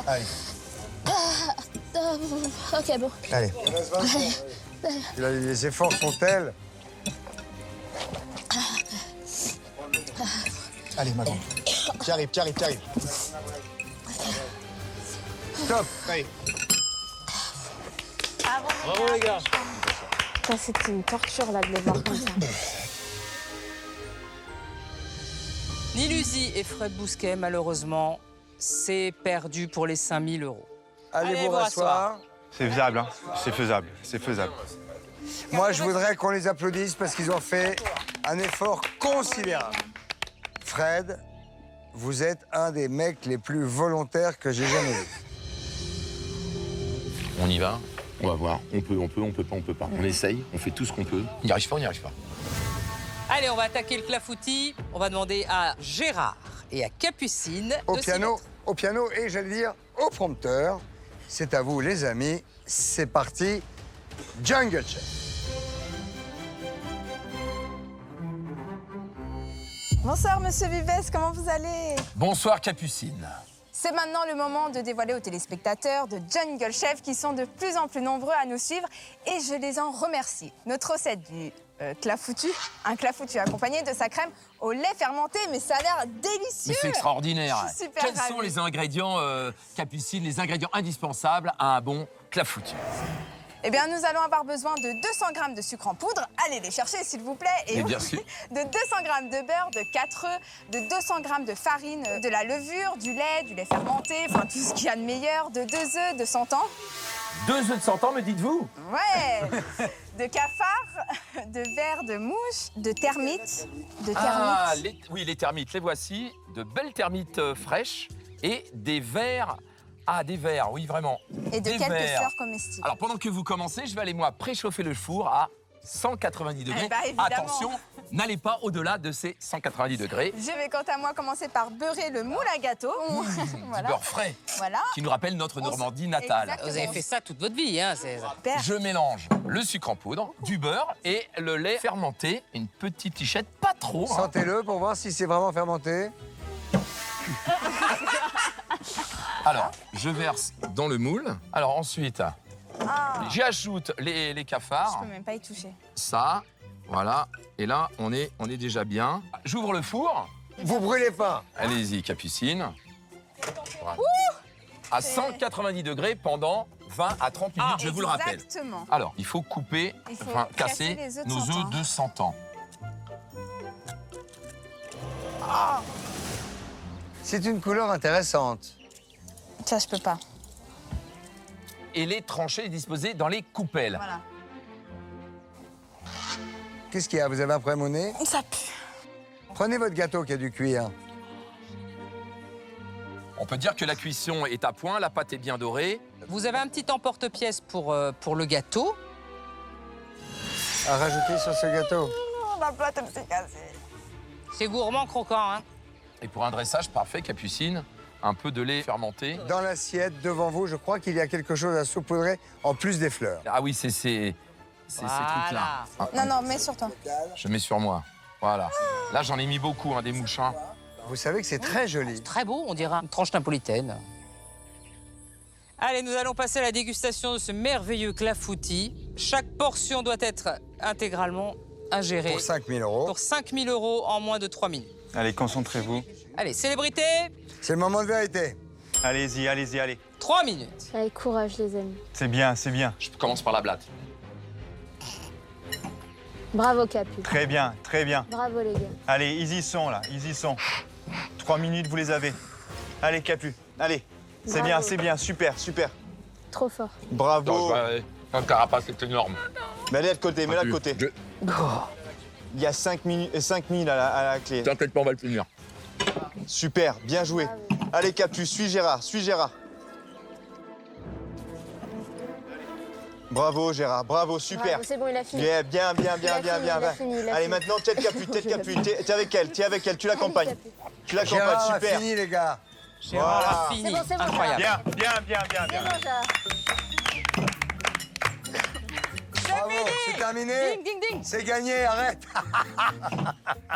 Allez. Ok, bon. Allez. Les efforts sont tels. Allez, ma grande. Tu arrives. Top, allez. Bravo les gars. C'était une torture là de les voir comme ça. Niluzi et Fred Bousquet, malheureusement, c'est perdu pour les 5 000 €. Allez vous rasseoir. C'est faisable, hein. C'est faisable. Moi, je voudrais qu'on les applaudisse parce qu'ils ont fait un effort considérable. Fred, vous êtes un des mecs les plus volontaires que j'ai jamais vu. On y va. On va voir. On peut pas. On essaye, on fait tout ce qu'on peut. On n'y arrive pas. Allez, on va attaquer le clafoutis. On va demander à Gérard et à Capucine Au de s'y piano, mettre. au piano et j'allais dire au prompteur. C'est à vous, les amis. C'est parti. Jungle Chef. Bonsoir, monsieur Vives, comment vous allez? Bonsoir Capucine. C'est maintenant le moment de dévoiler aux téléspectateurs de Jungle Chef qui sont de plus en plus nombreux à nous suivre et je les en remercie. Notre recette du clafoutu, un clafoutu accompagné de sa crème au lait fermenté, mais ça a l'air délicieux. Mais c'est extraordinaire. Je suis super Quels sont ravie. les ingrédients, Capucine, les ingrédients indispensables à un bon clafoutis? Eh bien, nous allons avoir besoin de 200 g de sucre en poudre. Allez les chercher, s'il vous plaît. Mais bien sûr. De 200 g de beurre, de 4 œufs, de 200 g de farine, de la levure, du lait fermenté, enfin tout ce qu'il y a de meilleur, de 2 œufs de 100 ans. 2 œufs de 100 ans, me dites-vous? Ouais. De cafards, de vers de mouche, de termites, Ah, les termites, les voici. De belles termites fraîches et des vers. Ah, des vers, oui, vraiment. et de Des quelques vers. fleurs comestibles. Alors, pendant que vous commencez, je vais aller, moi, préchauffer le four à 190 degrés. Eh ben, évidemment. Attention, n'allez pas au-delà de ces 190 degrés. Je vais quant à moi commencer par beurrer le moule à gâteau. Du beurre frais, Voilà. qui nous rappelle notre Normandie natale. Exactement. Vous avez fait ça toute votre vie, hein? Je mélange le sucre en poudre, du beurre et le lait fermenté. Une petite tichette, pas trop. hein. Sentez-le pour voir si c'est vraiment fermenté. Alors, je verse dans le moule. Alors ensuite, j'y ajoute les cafards. Je peux même pas y toucher. Ça, voilà. Et là, on est déjà bien. J'ouvre le four. Vous brûlez pas. Allez-y, Capucine. Voilà. À 190 degrés pendant 20 à 30 minutes, je vous le rappelle. Exactement. Alors, il faut couper, Il faut enfin casser casser les œufs de nos 100 ans. œufs de 100 ans. C'est une couleur intéressante. Ça, je peux pas. Et les trancher et disposer dans les coupelles. Voilà. Qu'est-ce qu'il y a? Vous avez un problème au nez? Ça pue. Prenez votre gâteau qui a du cuir. On peut dire que la cuisson est à point, la pâte est bien dorée. Vous avez un petit emporte-pièce pour le gâteau. À rajouter sur ce gâteau. Oh, la pâte, elle s'est cassée. C'est gourmand, croquant, hein? Et pour un dressage parfait, Capucine, un peu de lait fermenté. Dans l'assiette, devant vous, je crois qu'il y a quelque chose à saupoudrer en plus des fleurs. Ah oui, c'est ces trucs-là. Ah, Non, non, mets sur toi. je mets sur moi. Voilà. Là, j'en ai mis beaucoup, hein, des mouchins. Vous savez que c'est très joli. Très beau, on dirait une tranche napolitaine. Allez, nous allons passer à la dégustation de ce merveilleux clafoutis. Chaque portion doit être intégralement ingérée. Pour 5 000 €. Pour 5 000 € en moins de 3 minutes. Allez, concentrez-vous. Allez, célébrité, C'est le moment de vérité. Allez-y, allez-y, allez. 3 minutes. Allez, courage, les amis. C'est bien, c'est bien. Je commence par la blatte. Bravo, Capu. Très bien, très bien. Bravo, les gars. Allez, ils y sont là, ils y sont. 3 minutes, vous les avez. Allez, Capu, allez. C'est Bravo. bien, c'est bien, super, super. Trop fort. Bravo. Un carapace, c'est énorme. Mais allez de côté, mets-la de côté. Il y a 5 000 à la clé. T'inquiète pas, on va le finir. Super, bien joué. Allez, Capu, suis Gérard, suis Gérard. Bravo, Gérard, bravo, super. Bravo, c'est bon, il a fini. Bien, bien, bien, bien, Il a bien, fini, bien. il a fini, il a Allez, fini. maintenant, tête Capu, tête Capu. T'es avec elle, tu l'accompagnes. Tu l'accompagnes, Gérard a super. fini, les gars. Gérard a fini. C'est bon, Incroyable. Bien, bien, bien, bien, C'est bien. bon, Gérard. Bravo, c'est terminé. Ding, ding, ding. C'est gagné, arrête.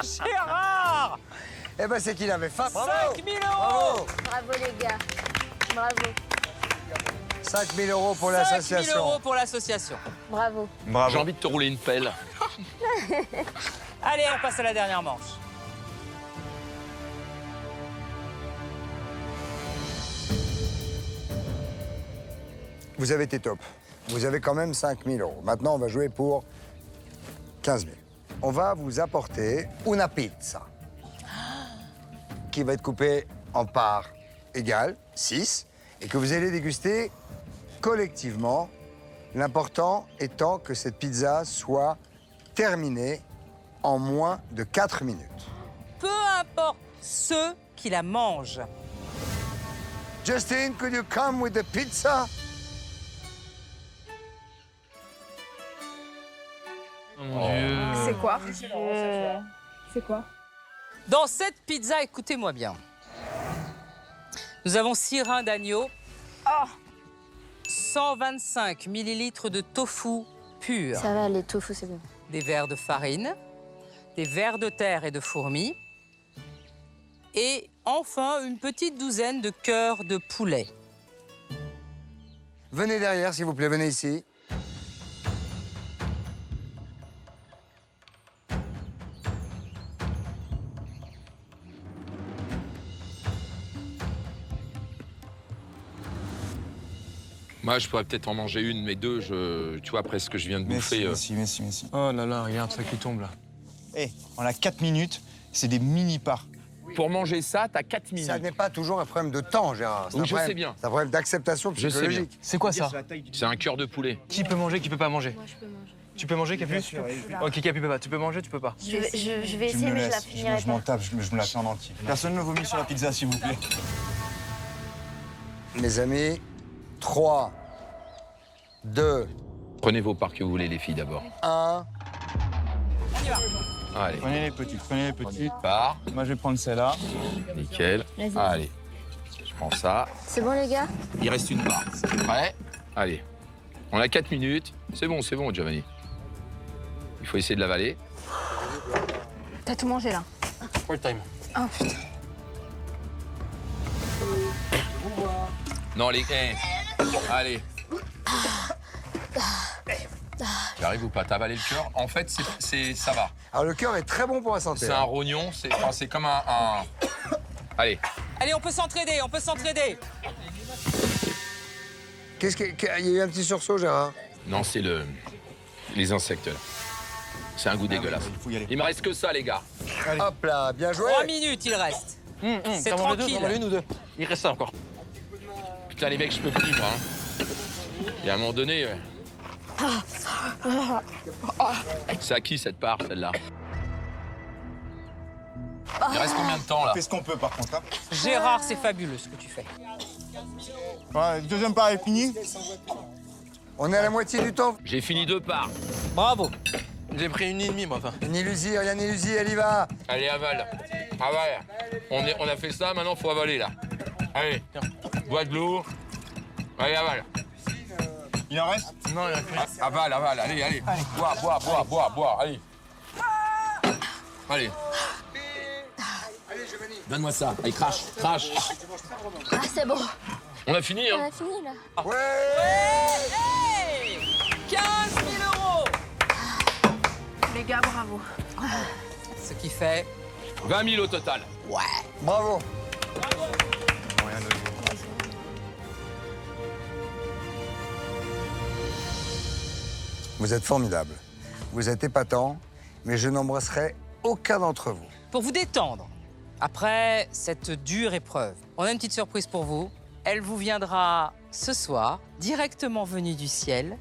Gérard, Eh ben, c'est qu'il avait faim. Bravo. 5 000 €. Bravo. Bravo, les gars. Bravo. 5 000 € pour 5 l'association. 000 € pour l'association. Bravo. Bravo. J'ai envie de te rouler une pelle. Allez, on passe à la dernière manche. Vous avez été top. Vous avez quand même 5 000 €. Maintenant, on va jouer pour 15 000. On va vous apporter una pizza qui va être coupée en parts égales, 6, et que vous allez déguster collectivement. L'important étant que cette pizza soit terminée en moins de 4 minutes. Peu importe ceux qui la mangent. Justin, could you come with the pizza? Oh mon Dieu. C'est quoi? C'est quoi? Dans cette pizza, écoutez-moi bien. Nous avons 6 reins d'agneau. 125 millilitres de tofu pur. Ça va, les tofu, c'est bon. Des verres de farine, des vers de terre et de fourmis. Et enfin, une petite douzaine de cœurs de poulet. Venez derrière, s'il vous plaît, venez ici. Moi, je pourrais peut-être en manger une, mais deux, tu vois, après ce que je viens de bouffer. Messi. Oh là là, regarde ça qui tombe là. Eh, on a 4 minutes, c'est des mini-parts. Pour manger ça, t'as 4 minutes. Ça n'est pas toujours un problème de temps, Gérard. Oui, je sais bien. C'est un problème d'acceptation Je sais bien. psychologique. C'est quoi ça? C'est un cœur de poulet. Qui peut manger, qui peut pas manger? Moi, je peux manger. Tu peux manger, Capu? Bien sûr, Ok, Capu peut pas. Tu peux manger, tu peux pas. Je vais Tu essayer, me mais je la laisses, finirai je m'en pas. tape, je me la fais en entier. Personne ne vomit sur la pizza, s'il vous plaît. Mes amis, 3, 2, Prenez vos parts que vous voulez, les filles, d'abord. 1. Allez. Prenez les petites. Part. Moi, je vais prendre celle-là. Nickel. Vas-y. Allez. Je prends ça. C'est bon, les gars? Il reste une part. Prêt? Allez. On a 4 minutes. C'est bon, Giovanni. Il faut essayer de l'avaler. T'as tout mangé là? Full time. Oh putain. Non, les... Allez. Tu arrives ou pas? T'as avalé le cœur? En fait, ça va. Alors, le cœur est très bon pour la santé. C'est un rognon, c'est comme un... Allez. Allez, on peut s'entraider, Qu'est-ce qu'il y a eu un petit sursaut, Gérard? Non, c'est les insectes, là. C'est un goût dégueulasse. Il me reste que ça, les gars. Allez. Hop là, bien joué. 3 minutes, il reste. C'est T'en manges deux, tranquille. t'en manges une ou deux? Il reste ça encore. Putain, les mecs, je peux plus, moi. Hein. Et à un moment donné... C'est à qui, cette part, celle-là? Il reste combien de temps, là? On fait ce qu'on peut, par contre. Hein. Gérard, c'est fabuleux ce que tu fais. Ouais, le deuxième part est fini. On est à la moitié du temps. J'ai fini 2 parts. Bravo. J'ai pris 1,5, moi, enfin. Une illusie, rien n'illusie, elle y va. Allez, avale. Avale. On a fait ça, maintenant, faut avaler, là. Allez. Bois de l'eau. Allez, avale. Il en reste? Non, il reste plus. Avale. Allez. Bois. Allez. Allez. Donne-moi ça. Allez, crache. Ah, c'est bon. On a fini, On hein? a fini, là. Ouais. Hey 15 000 €. Les gars, bravo. Ce qui fait... 20 000 au total. Ouais. Bravo. Vous êtes formidables. Vous êtes épatants, mais je n'embrasserai aucun d'entre vous. Pour vous détendre, après cette dure épreuve, on a une petite surprise pour vous. Elle vous viendra ce soir, directement venue du ciel,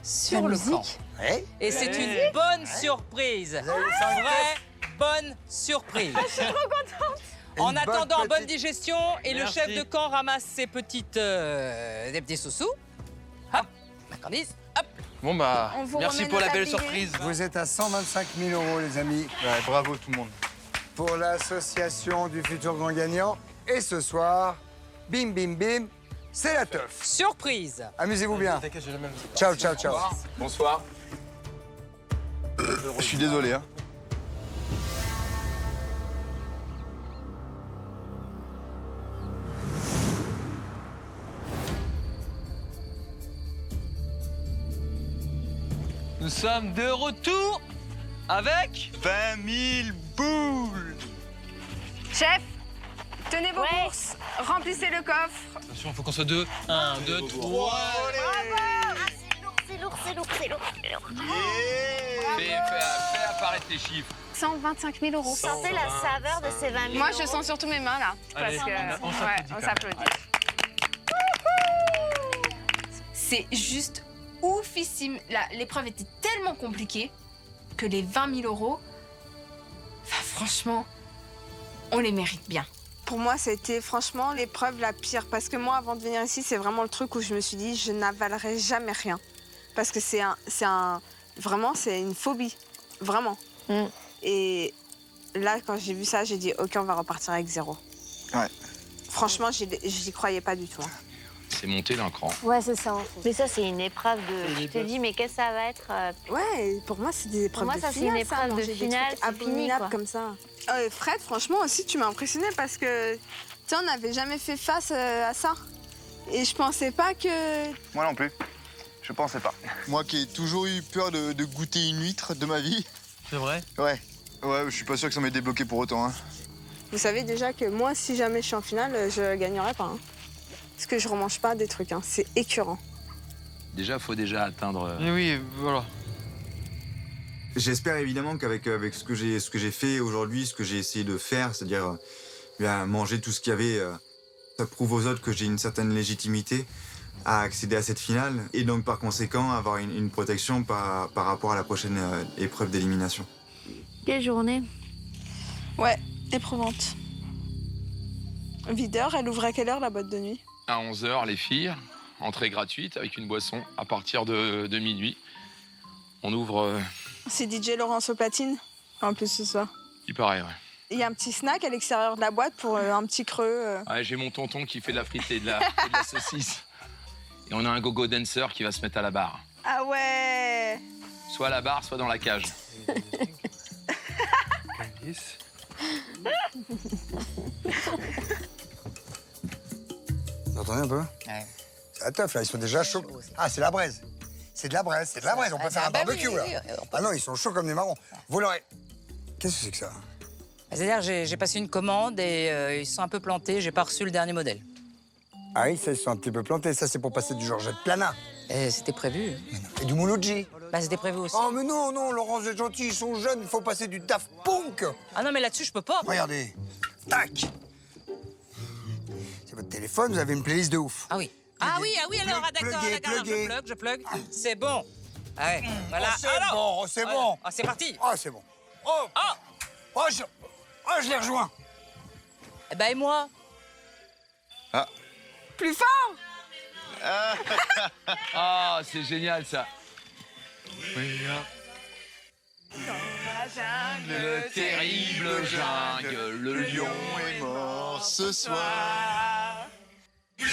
sur le camp. Ouais. Et c'est une bonne surprise. Vraie bonne surprise. Je suis trop contente. En Une attendant, bonne bonne petite- digestion. Et Merci. le chef de camp ramasse ses petites... des petits sous-sous. Hop, la Candice, hop. Bon, bah, On vous merci remet pour la nos belle tabliers. surprise. Vous êtes à 125 000 €, les amis, Ouais, bravo tout le monde. pour l'association du futur grand gagnant. Et ce soir, bim, bim, bim, c'est la teuf. Surprise. Amusez-vous bien. T'inquiète, j'ai la même. Ciao, ciao, ciao. Bonsoir. Je suis désolé, hein. Nous sommes de retour avec 20 000 boules. Chef, Tenez vos courses, remplissez le coffre. Attention, il faut qu'on soit deux. 1, 2, 3. C'est lourd. Fais apparaître les chiffres. 125 000 euros. Vous sentez la saveur de ces 20 000 Moi, euros? je sens surtout mes mains, là. Allez, parce que, on s'applaudit on quand s'applaudit. C'est juste oufissime. L'épreuve était tellement compliquée que les 20 000 euros, franchement, on les mérite bien. Pour moi, c'était franchement l'épreuve la pire. Parce que moi, avant de venir ici, c'est vraiment le truc où je me suis dit, je n'avalerai jamais rien. Parce que vraiment, c'est une phobie. Vraiment. Et là, quand j'ai vu ça, j'ai dit, OK, on va repartir avec 0. Ouais. Franchement, j'y croyais pas du tout. Hein. C'est monté d'un cran. Ouais, c'est ça, en fait. Mais ça, c'est une épreuve de... Tu te dis, mais qu'est-ce que ça va être Ouais, pour moi, c'est des épreuves pour moi, de ça, finale. c'est une épreuve de finale, c'est fini, quoi. Comme ça. Fred, franchement, aussi, tu m'as impressionnée parce que, tu sais, on n'avait jamais fait face à ça. Et je pensais pas que... Moi non plus. Je pensais pas. Moi qui ai toujours eu peur de goûter une huître de ma vie. C'est vrai? Ouais. Ouais, je suis pas sûr que ça m'ait débloqué pour autant. Hein. Vous savez déjà que moi, si jamais je suis en finale, je gagnerai pas. Hein. Parce que je remange pas des trucs, hein. C'est écœurant. Déjà, faut déjà atteindre... Oui, voilà. J'espère évidemment qu'avec ce que j'ai fait aujourd'hui, ce que j'ai essayé de faire, c'est-à-dire manger tout ce qu'il y avait, ça prouve aux autres que j'ai une certaine légitimité à accéder à cette finale et donc par conséquent avoir une protection par rapport à la prochaine épreuve d'élimination. Quelle journée? Ouais, éprouvante. Videur, elle ouvre à quelle heure la boîte de nuit? À 11h, les filles, entrée gratuite avec une boisson à partir de minuit. On ouvre... C'est DJ Laurence au platine, en plus ce soir. Il paraît, ouais. Il y a un petit snack à l'extérieur de la boîte pour un petit creux. Ouais, j'ai mon tonton qui fait de la frite et de la saucisse. Et on a un gogo dancer qui va se mettre à la barre. Ah ouais! Soit à la barre, soit dans la cage. Vous entendez un peu? Ouais. C'est la teuf, là, ils sont déjà chauds. Ah, c'est la braise. C'est de la braise, c'est de la braise. On peut faire un barbecue, là. Ah non, ils sont chauds comme des marrons. Vous l'aurez. Qu'est-ce que c'est que ça? C'est-à-dire que j'ai passé une commande et ils sont un peu plantés, j'ai pas reçu le dernier modèle. Ah oui, ça, ils sont un petit peu plantés. Ça, c'est pour passer du Georgette Plana. C'était prévu. Et du Mouloudji. Bah, c'était prévu aussi. Oh, mais non, Laurence, vous êtes gentil, ils sont jeunes, il faut passer du Daft Punk. Ah non, mais là-dessus, je peux pas. Regardez. Tac. C'est votre téléphone, vous avez une playlist de ouf. Ah oui. Ah oui, alors, d'accord, je plug. C'est bon. Ah ouais, voilà. Oh, c'est bon. Ah, c'est parti. Oh, c'est bon. Je les rejoins. Eh ben, et moi? Ah. Plus fort! Ah, c'est génial, ça. Le terrible jungle, le lion est mort ce soir. Le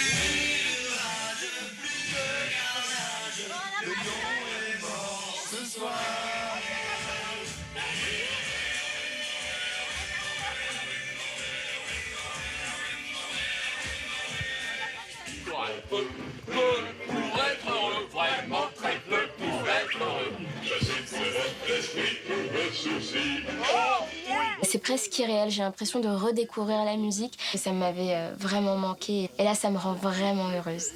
lion est mort ce soir. Pour être heureux, vraiment très peu pour être heureux. C'est presque irréel, j'ai l'impression de redécouvrir la musique. Et ça m'avait vraiment manqué. Et là, ça me rend vraiment heureuse.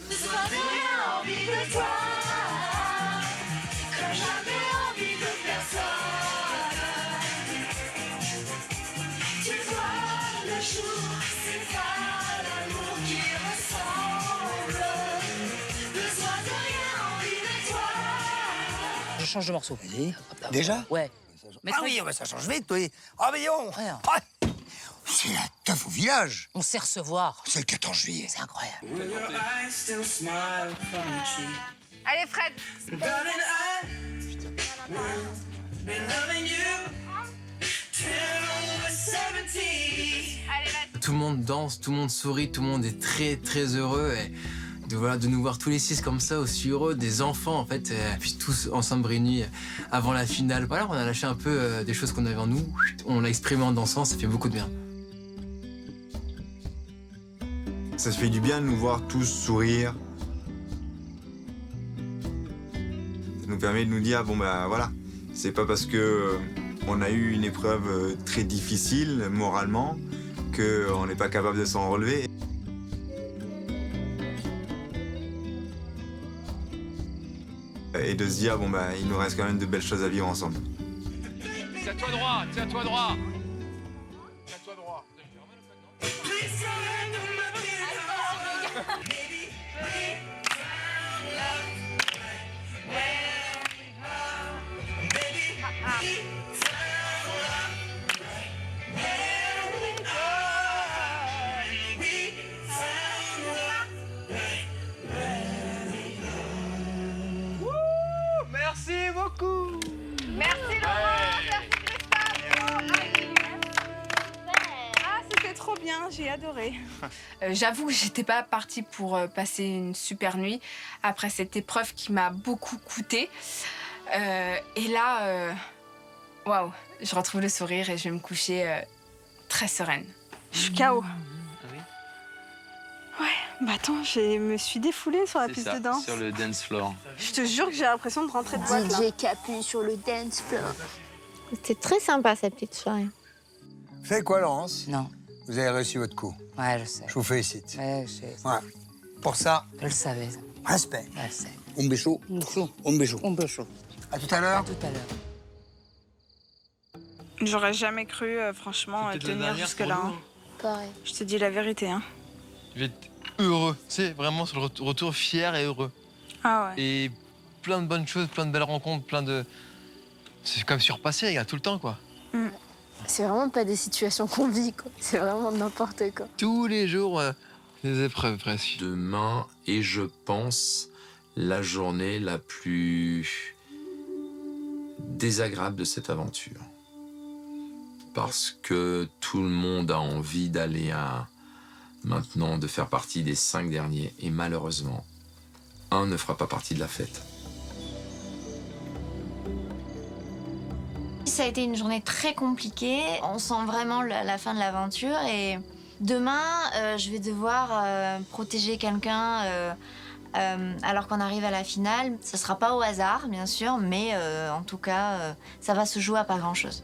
Je change de morceau. Déjà? Ouais. Ah oui, ça change vite, oui. Ah, mais on... C'est la teuf au village. On sait recevoir. C'est le 14 juillet. C'est incroyable. Allez, Fred! Tout le monde danse, tout le monde sourit, tout le monde est très très heureux. Et de nous voir tous les 6 comme ça, aussi heureux, des enfants en fait, puis tous ensemble réunis avant la finale. Voilà, on a lâché un peu des choses qu'on avait en nous, on l'a exprimé en dansant, ça fait beaucoup de bien. Ça se fait du bien de nous voir tous sourire. Ça nous permet de nous dire, bon ben voilà, c'est pas parce que on a eu une épreuve très difficile moralement qu'on n'est pas capable de s'en relever. Et de se dire, bon bah, il nous reste quand même de belles choses à vivre ensemble. Tiens-toi droit, tiens-toi droit. Tiens-toi droit. Merci beaucoup. Merci Laurent, merci Christophe. Ah, c'était trop bien, j'ai adoré. J'avoue que j'étais pas partie pour passer une super nuit après cette épreuve qui m'a beaucoup coûté. Et là, waouh, je retrouve le sourire et je vais me coucher très sereine. Je suis KO. Ouais, bah attends, je me suis défoulée sur la piste de danse. Sur le dance floor. Je te jure que j'ai l'impression de rentrer de boîte là. DJ Capu sur le dance floor. C'était très sympa cette petite soirée. Fait quoi, Laurence? Non. Vous avez réussi votre coup. Ouais, je sais. Je vous félicite. Ouais, je sais. Ouais. Pour ça, Je le savais. Ça. respect. Ouais, je sais. Un bécho. Un bécho. On peut chaud. À tout à l'heure. À tout à l'heure. J'aurais jamais cru, franchement, tenir jusque-là. Hein. Pareil. Je te dis la vérité. Hein. Je vais être heureux, tu sais, vraiment sur le retour fier et heureux. Ah ouais. Et plein de bonnes choses, plein de belles rencontres, plein de... C'est comme surpassé, regarde, tout le temps, quoi. C'est vraiment pas des situations qu'on vit, quoi. C'est vraiment n'importe quoi. Tous les jours, des épreuves, presque. Demain est, je pense, la journée la plus désagréable de cette aventure. Parce que tout le monde a envie d'aller à... Maintenant, de faire partie des 5 derniers. Et malheureusement, un ne fera pas partie de la fête. Ça a été une journée très compliquée. On sent vraiment la fin de l'aventure. Et demain, je vais devoir protéger quelqu'un alors qu'on arrive à la finale. Ce ne sera pas au hasard, bien sûr, mais en tout cas, ça va se jouer à pas grand-chose.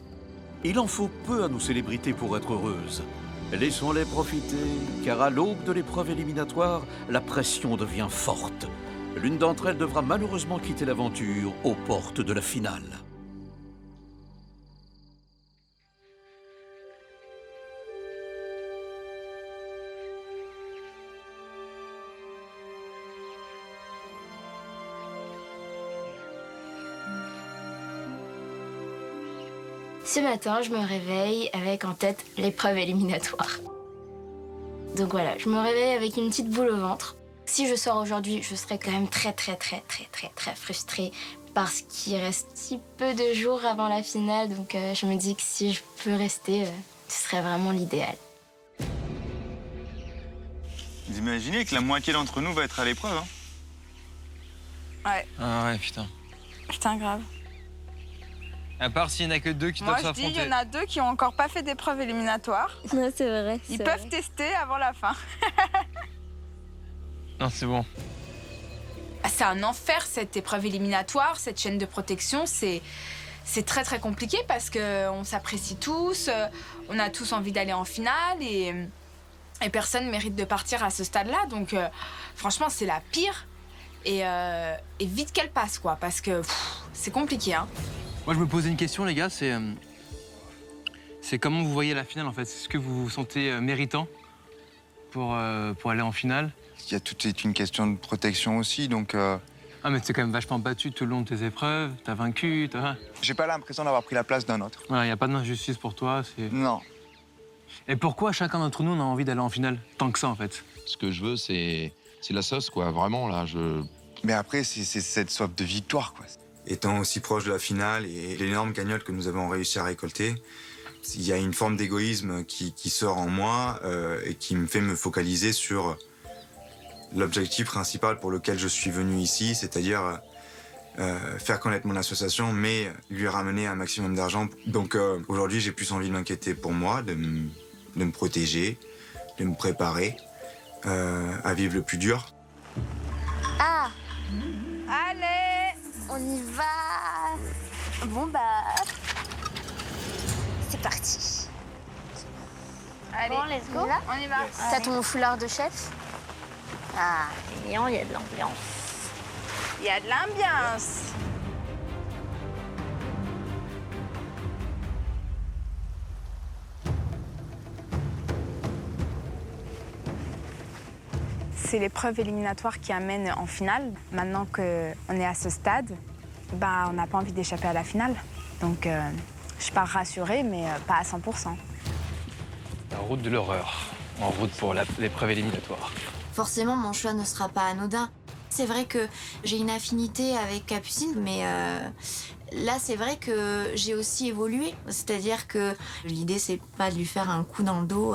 Il en faut peu à nos célébrités pour être heureuses. Laissons-les profiter, car à l'aube de l'épreuve éliminatoire, la pression devient forte. L'une d'entre elles devra malheureusement quitter l'aventure aux portes de la finale. Ce matin, je me réveille avec en tête l'épreuve éliminatoire. Donc voilà, je me réveille avec une petite boule au ventre. Si je sors aujourd'hui, je serai quand même très frustrée parce qu'il reste si peu de jours avant la finale. Donc je me dis que si je peux rester, ce serait vraiment l'idéal. Vous imaginez que la moitié d'entre nous va être à l'épreuve, hein? Ouais. Ah ouais, putain. Putain, grave. À part s'il n'y en a que 2 qui doivent s'affronter. Moi, je dis, il y en a 2 qui ont encore pas fait d'épreuve éliminatoire. Ouais, c'est vrai. Ils peuvent tester avant la fin. Non, c'est bon. C'est un enfer, cette épreuve éliminatoire, cette chaîne de protection. C'est très compliqué parce qu'on s'apprécie tous, on a tous envie d'aller en finale et personne ne mérite de partir à ce stade-là. Donc franchement, c'est la pire. Et vite qu'elle passe, quoi, parce que c'est compliqué, hein. Moi, je me posais une question, les gars, c'est comment vous voyez la finale, en fait. Est-ce que vous vous sentez méritant pour aller en finale? Il y a tout est une question de protection aussi, donc... Ah, mais t'es quand même vachement battu tout le long de tes épreuves, t'as vaincu, t'as... J'ai pas l'impression d'avoir pris la place d'un autre. Voilà, y a pas d'injustice pour toi, c'est... Non. Et pourquoi chacun d'entre nous on a envie d'aller en finale tant que ça, en fait? Ce que je veux, c'est la sauce, quoi. Vraiment, là, Mais après, c'est cette soif de victoire, quoi. Étant aussi proche de la finale et l'énorme cagnotte que nous avons réussi à récolter, il y a une forme d'égoïsme qui sort en moi et qui me fait me focaliser sur l'objectif principal pour lequel je suis venu ici, c'est-à-dire faire connaître mon association, mais lui ramener un maximum d'argent. Donc aujourd'hui, j'ai plus envie de m'inquiéter pour moi, de me protéger, de me préparer à vivre le plus dur. Ah! Allez! On y va! Bon bah... C'est parti. Allez, Bon, let's go. on y va. T'as ton foulard de chef? Ah, mignon, il y a de l'ambiance. Il y a de l'ambiance. C'est l'épreuve éliminatoire qui amène en finale. Maintenant qu'on est à ce stade, bah, on n'a pas envie d'échapper à la finale. Donc je pars rassurée, mais pas à 100%. La route de l'horreur, en route pour l'épreuve éliminatoire. Forcément, mon choix ne sera pas anodin. C'est vrai que j'ai une affinité avec Capucine, mais là, c'est vrai que j'ai aussi évolué. C'est-à-dire que l'idée, c'est pas de lui faire un coup dans le dos,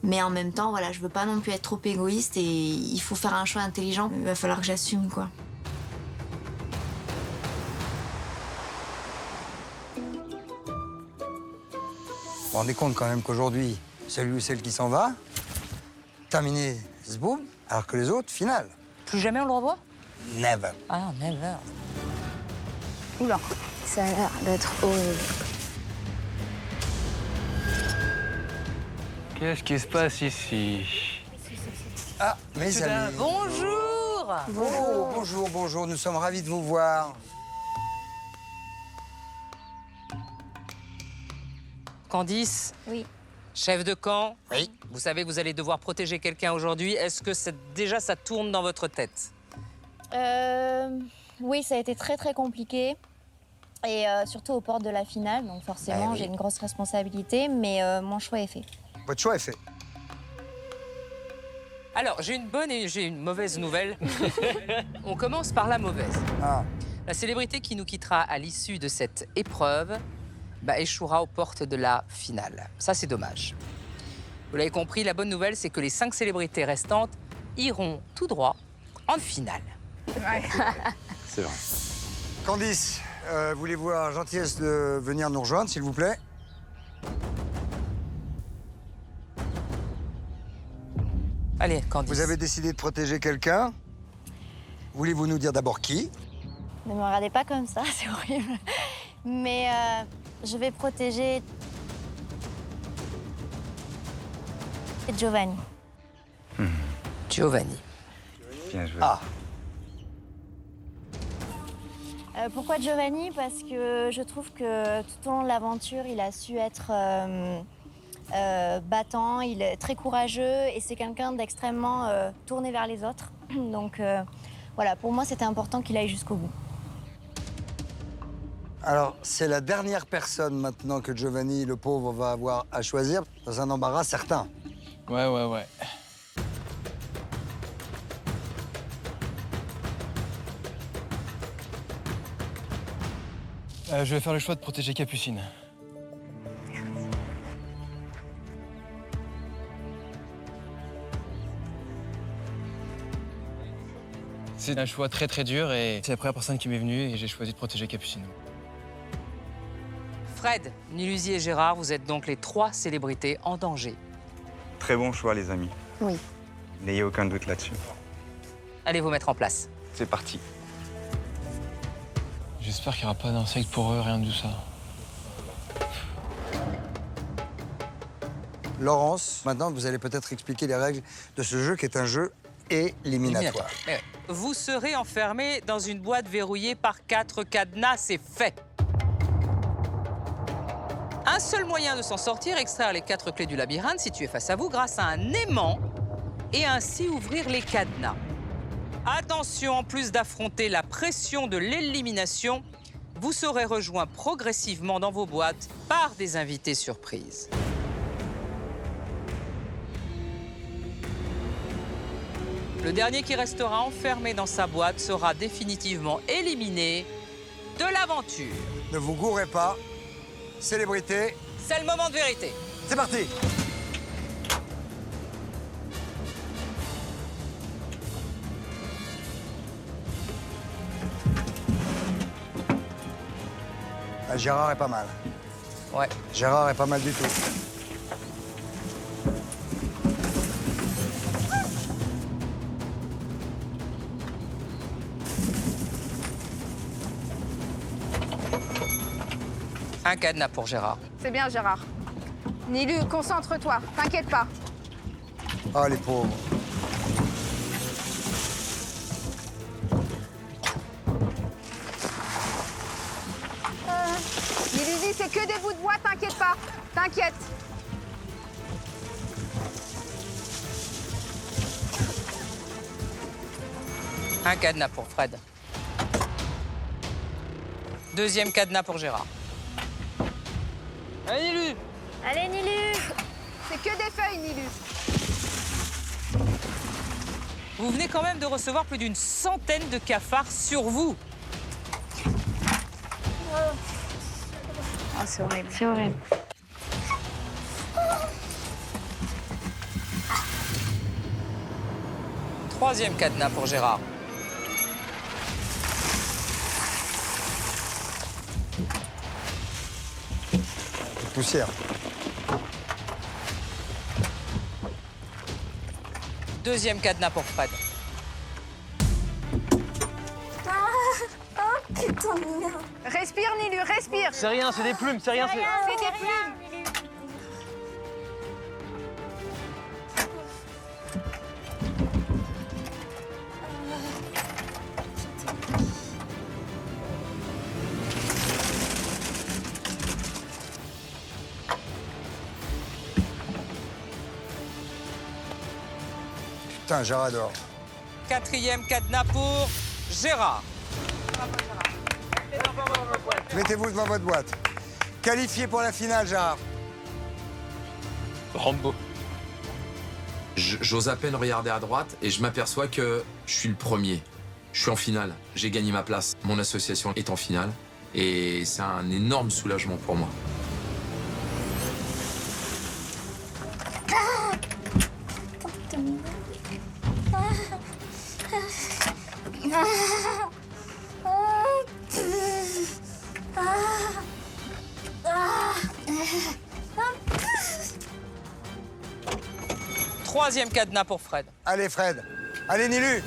mais en même temps, voilà, je veux pas non plus être trop égoïste et il faut faire un choix intelligent. Il va falloir que j'assume, quoi. Vous vous rendez compte quand même qu'aujourd'hui, celui ou celle qui s'en va, terminé zboum, alors que les autres, finale. Plus jamais on le revoit? Never. Ah, never. Oula, ça a l'air d'être horrible. Qu'est-ce qui se passe ici? Ah, mes amis. Bonjour. Bonjour, bonjour, nous sommes ravis de vous voir. Candice? Oui. Chef de camp? Oui. Vous savez que vous allez devoir protéger quelqu'un aujourd'hui. Est-ce que déjà ça tourne dans votre tête? Oui, ça a été très très compliqué. Et surtout aux portes de la finale, donc forcément oui. j'ai une grosse responsabilité, mais mon choix est fait. Votre choix est fait. Alors, j'ai une bonne et j'ai une mauvaise nouvelle. On commence par la mauvaise. Ah. La célébrité qui nous quittera à l'issue de cette épreuve échouera aux portes de la finale. Ça, c'est dommage. Vous l'avez compris, la bonne nouvelle, c'est que les 5 célébrités restantes iront tout droit en finale. Ouais. C'est vrai. Candice, voulez-vous la gentillesse de venir nous rejoindre, s'il vous plaît? Allez, Candice. Vous avez décidé de protéger quelqu'un. Voulez-vous nous dire d'abord qui? Ne me regardez pas comme ça, c'est horrible. Mais je vais protéger Giovanni. Giovanni. Bien joué. Ah. Pourquoi Giovanni? Parce que je trouve que tout au long de l'aventure, il a su être battant, il est très courageux et c'est quelqu'un d'extrêmement tourné vers les autres. Donc voilà, pour moi, c'était important qu'il aille jusqu'au bout. Alors, c'est la dernière personne maintenant que Giovanni, le pauvre, va avoir à choisir dans un embarras certain. Ouais. Je vais faire le choix de protéger Capucine. C'est un choix très très dur et c'est la première personne qui m'est venue et j'ai choisi de protéger Capucine. Fred, Nilusi et Gérard, vous êtes donc les 3 célébrités en danger. Très bon choix, les amis. Oui. N'ayez aucun doute là-dessus. Allez vous mettre en place. C'est parti. J'espère qu'il n'y aura pas d'insectes pour eux, rien de ça. Laurence, maintenant, vous allez peut-être expliquer les règles de ce jeu qui est un jeu éliminatoire. Vous serez enfermé dans une boîte verrouillée par 4 cadenas, c'est fait. Un seul moyen de s'en sortir, extraire les 4 clés du labyrinthe situées face à vous grâce à un aimant et ainsi ouvrir les cadenas. Attention, en plus d'affronter la pression de l'élimination, vous serez rejoint progressivement dans vos boîtes par des invités surprises. Le dernier qui restera enfermé dans sa boîte sera définitivement éliminé de l'aventure. Ne vous gourrez pas. Célébrité. C'est le moment de vérité. C'est parti. Ah, Gérard est pas mal. Ouais. Gérard est pas mal du tout. Un cadenas pour Gérard. C'est bien, Gérard. Nilu, concentre-toi, t'inquiète pas. Ah, les pauvres. Niluzi, c'est que des bouts de bois, t'inquiète pas. T'inquiète. Un cadenas pour Fred. Deuxième cadenas pour Gérard. Allez, Nilu! Allez, Nilu! C'est que des feuilles, Nilu. Vous venez quand même de recevoir plus d'une centaine de cafards sur vous. Oh, c'est horrible. C'est horrible. Troisième cadenas pour Gérard. Poussière. Deuxième cadenas pour Fred. Putain de merde. Respire, Nilu, respire. C'est rien, c'est des plumes, c'est rien. C'est des plumes. Putain, j'adore. Quatrième cadenas pour Gérard. Mettez-vous devant votre boîte. Qualifié pour la finale, Gérard. Rambo. J'ose à peine regarder à droite et je m'aperçois que je suis le premier. Je suis en finale. J'ai gagné ma place. Mon association est en finale et c'est un énorme soulagement pour moi. Troisième cadenas pour Fred. Allez, Fred. Allez, Nilu.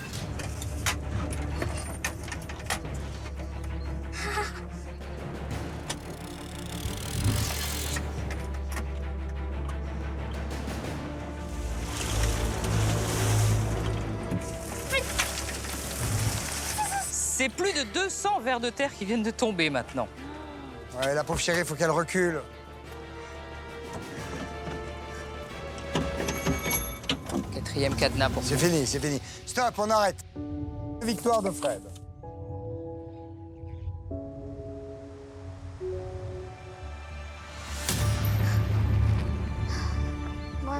C'est plus de 200 vers de terre qui viennent de tomber maintenant. Ouais, la pauvre chérie, il faut qu'elle recule. Quatrième cadenas pour C'est fini, c'est fini. Stop, on arrête. Victoire de Fred.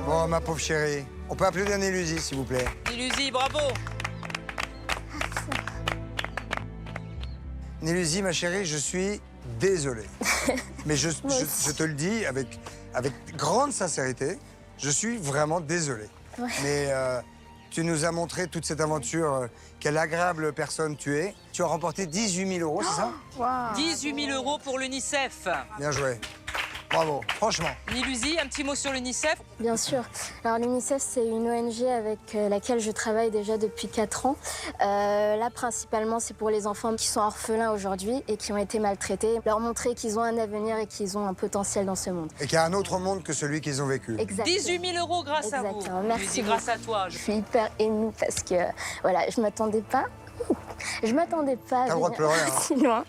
Oh, ma pauvre chérie. On peut applaudir Niluzi, s'il vous plaît. Niluzi, bravo. Niluzi, ma chérie, je suis désolé. Mais je te le dis avec grande sincérité, je suis vraiment désolé. Ouais. Mais tu nous as montré toute cette aventure, quelle agréable personne tu es. Tu as remporté 18 000 €, c'est ça? Wow. 18 000 € pour l'UNICEF. Bien joué. Bravo, franchement. Niluzi, un petit mot sur l'UNICEF? Bien sûr. Alors l'UNICEF, c'est une ONG avec laquelle je travaille déjà depuis 4 ans. Là, principalement, c'est pour les enfants qui sont orphelins aujourd'hui et qui ont été maltraités. Leur montrer qu'ils ont un avenir et qu'ils ont un potentiel dans ce monde. Et qu'il y a un autre monde que celui qu'ils ont vécu. Exactement. 18 000 € grâce à vous. Exactement. Merci Niluzi, beaucoup. grâce à toi. Je suis hyper émue parce que, voilà, je m'attendais pas. Je m'attendais pas à T'as le droit de venir pleurer, hein. si loin.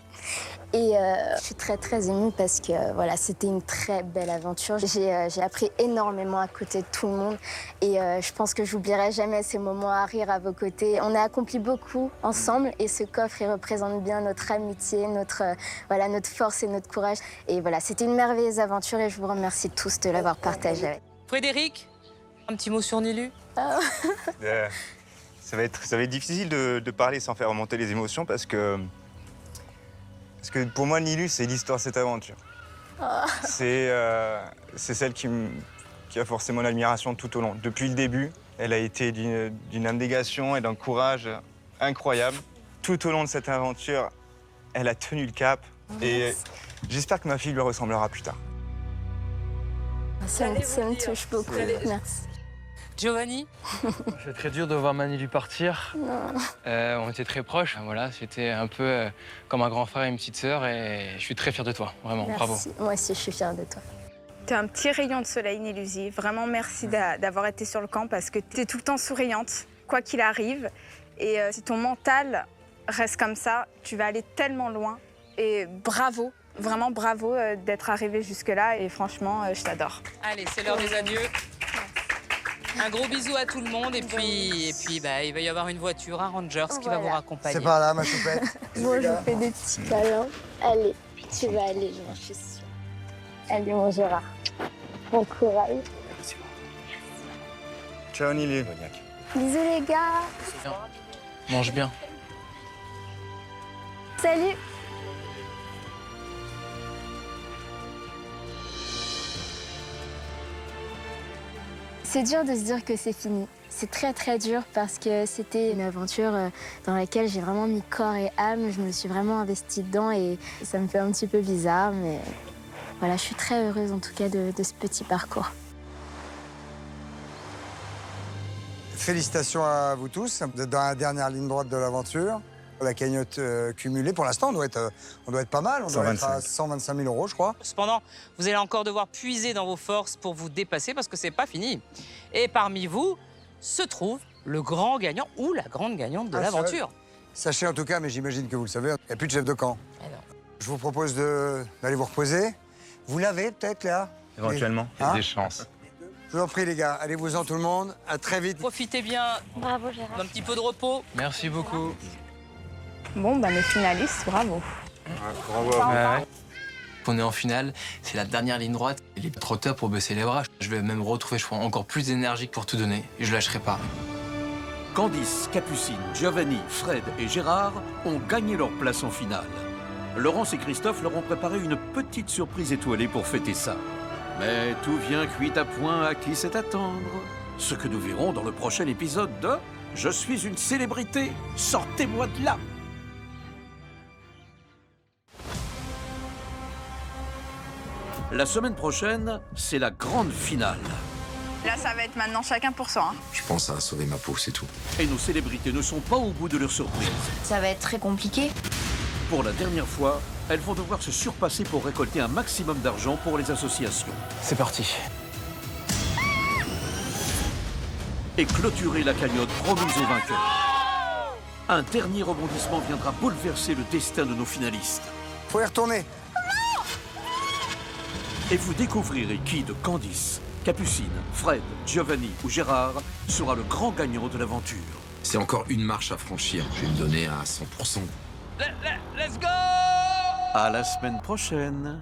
Et je suis très très émue parce que voilà, c'était une très belle aventure. J'ai appris énormément à côté de tout le monde et je pense que j'oublierai jamais ces moments à rire à vos côtés. On a accompli beaucoup ensemble et ce coffre il représente bien notre amitié, notre force et notre courage. Et voilà, c'était une merveilleuse aventure et je vous remercie tous de l'avoir partagée avec. Frédéric, un petit mot sur Nilu? Ça va être difficile de parler sans faire remonter les émotions parce que pour moi, Nilu, c'est l'histoire de cette aventure. C'est celle qui a forcé mon admiration tout au long. Depuis le début, elle a été d'une abnégation et d'un courage incroyable. Tout au long de cette aventure, elle a tenu le cap. Et j'espère que ma fille lui ressemblera plus tard. Ça me touche beaucoup. Merci. Giovanni? C'est très dur de voir Manilu partir. Non. On était très proches. Voilà, c'était un peu comme un grand frère et une petite sœur. Et je suis très fier de toi, vraiment. Merci. Bravo. Moi aussi, je suis fière de toi. T'es un petit rayon de soleil, Nilouzi. Vraiment, merci d'avoir été sur le camp parce que t'es tout le temps souriante, quoi qu'il arrive. Et si ton mental reste comme ça, tu vas aller tellement loin. Et bravo, vraiment bravo d'être arrivé jusque-là. Et franchement, je t'adore. Allez, c'est l'heure des adieux. Un gros bisou à tout le monde. Et puis bah, il va y avoir une voiture, un Rangers qui va vous raccompagner. C'est pas là, ma choupette. Moi, je vous fais des petits câlins. Allez, tu vas aller loin, je suis sûre. Allez, mon Gérard. Bon courage. Ciao, Nili. Bisous, les gars. Mange bien. Salut. C'est dur de se dire que c'est fini. C'est très très dur parce que c'était une aventure dans laquelle j'ai vraiment mis corps et âme. Je me suis vraiment investie dedans et ça me fait un petit peu bizarre, mais voilà, je suis très heureuse en tout cas de ce petit parcours. Félicitations à vous tous. Vous êtes dans la dernière ligne droite de l'aventure. La cagnotte cumulée, pour l'instant, on doit être pas mal. On doit être à 125 000 €, je crois. Cependant, vous allez encore devoir puiser dans vos forces pour vous dépasser parce que c'est pas fini. Et parmi vous se trouve le grand gagnant ou la grande gagnante de l'aventure. Sachez en tout cas, mais j'imagine que vous le savez, il n'y a plus de chef de camp. Je vous propose d'aller vous reposer. Vous l'avez peut-être, Léa? Éventuellement. Hein? Des chances. Je vous en prie, les gars. Allez-vous-en tout le monde. À très vite. Profitez bien. Bravo, Gérard. D'un petit peu de repos. Merci beaucoup. Bon, bah, mes finalistes, bravo. Bravo. On est en finale, c'est la dernière ligne droite. Il est trop tard pour baisser les bras. Je vais même retrouver, je crois, encore plus d'énergie pour tout donner. Et je lâcherai pas. Candice, Capucine, Giovanni, Fred et Gérard ont gagné leur place en finale. Laurence et Christophe leur ont préparé une petite surprise étoilée pour fêter ça. Mais tout vient cuit à point à qui sait attendre. Ce que nous verrons dans le prochain épisode de « Je suis une célébrité, sortez-moi de là !» La semaine prochaine, c'est la grande finale. Là, ça va être maintenant chacun pour soi. Hein. Je pense à sauver ma peau, c'est tout. Et nos célébrités ne sont pas au bout de leur surprise. Ça va être très compliqué. Pour la dernière fois, elles vont devoir se surpasser pour récolter un maximum d'argent pour les associations. C'est parti. Et clôturer la cagnotte promise aux vainqueurs. Un dernier rebondissement viendra bouleverser le destin de nos finalistes. Faut y retourner. Et vous découvrirez qui de Candice, Capucine, Fred, Giovanni ou Gérard sera le grand gagnant de l'aventure. C'est encore une marche à franchir. Je vais me donner à 100%. Let's go! À la semaine prochaine.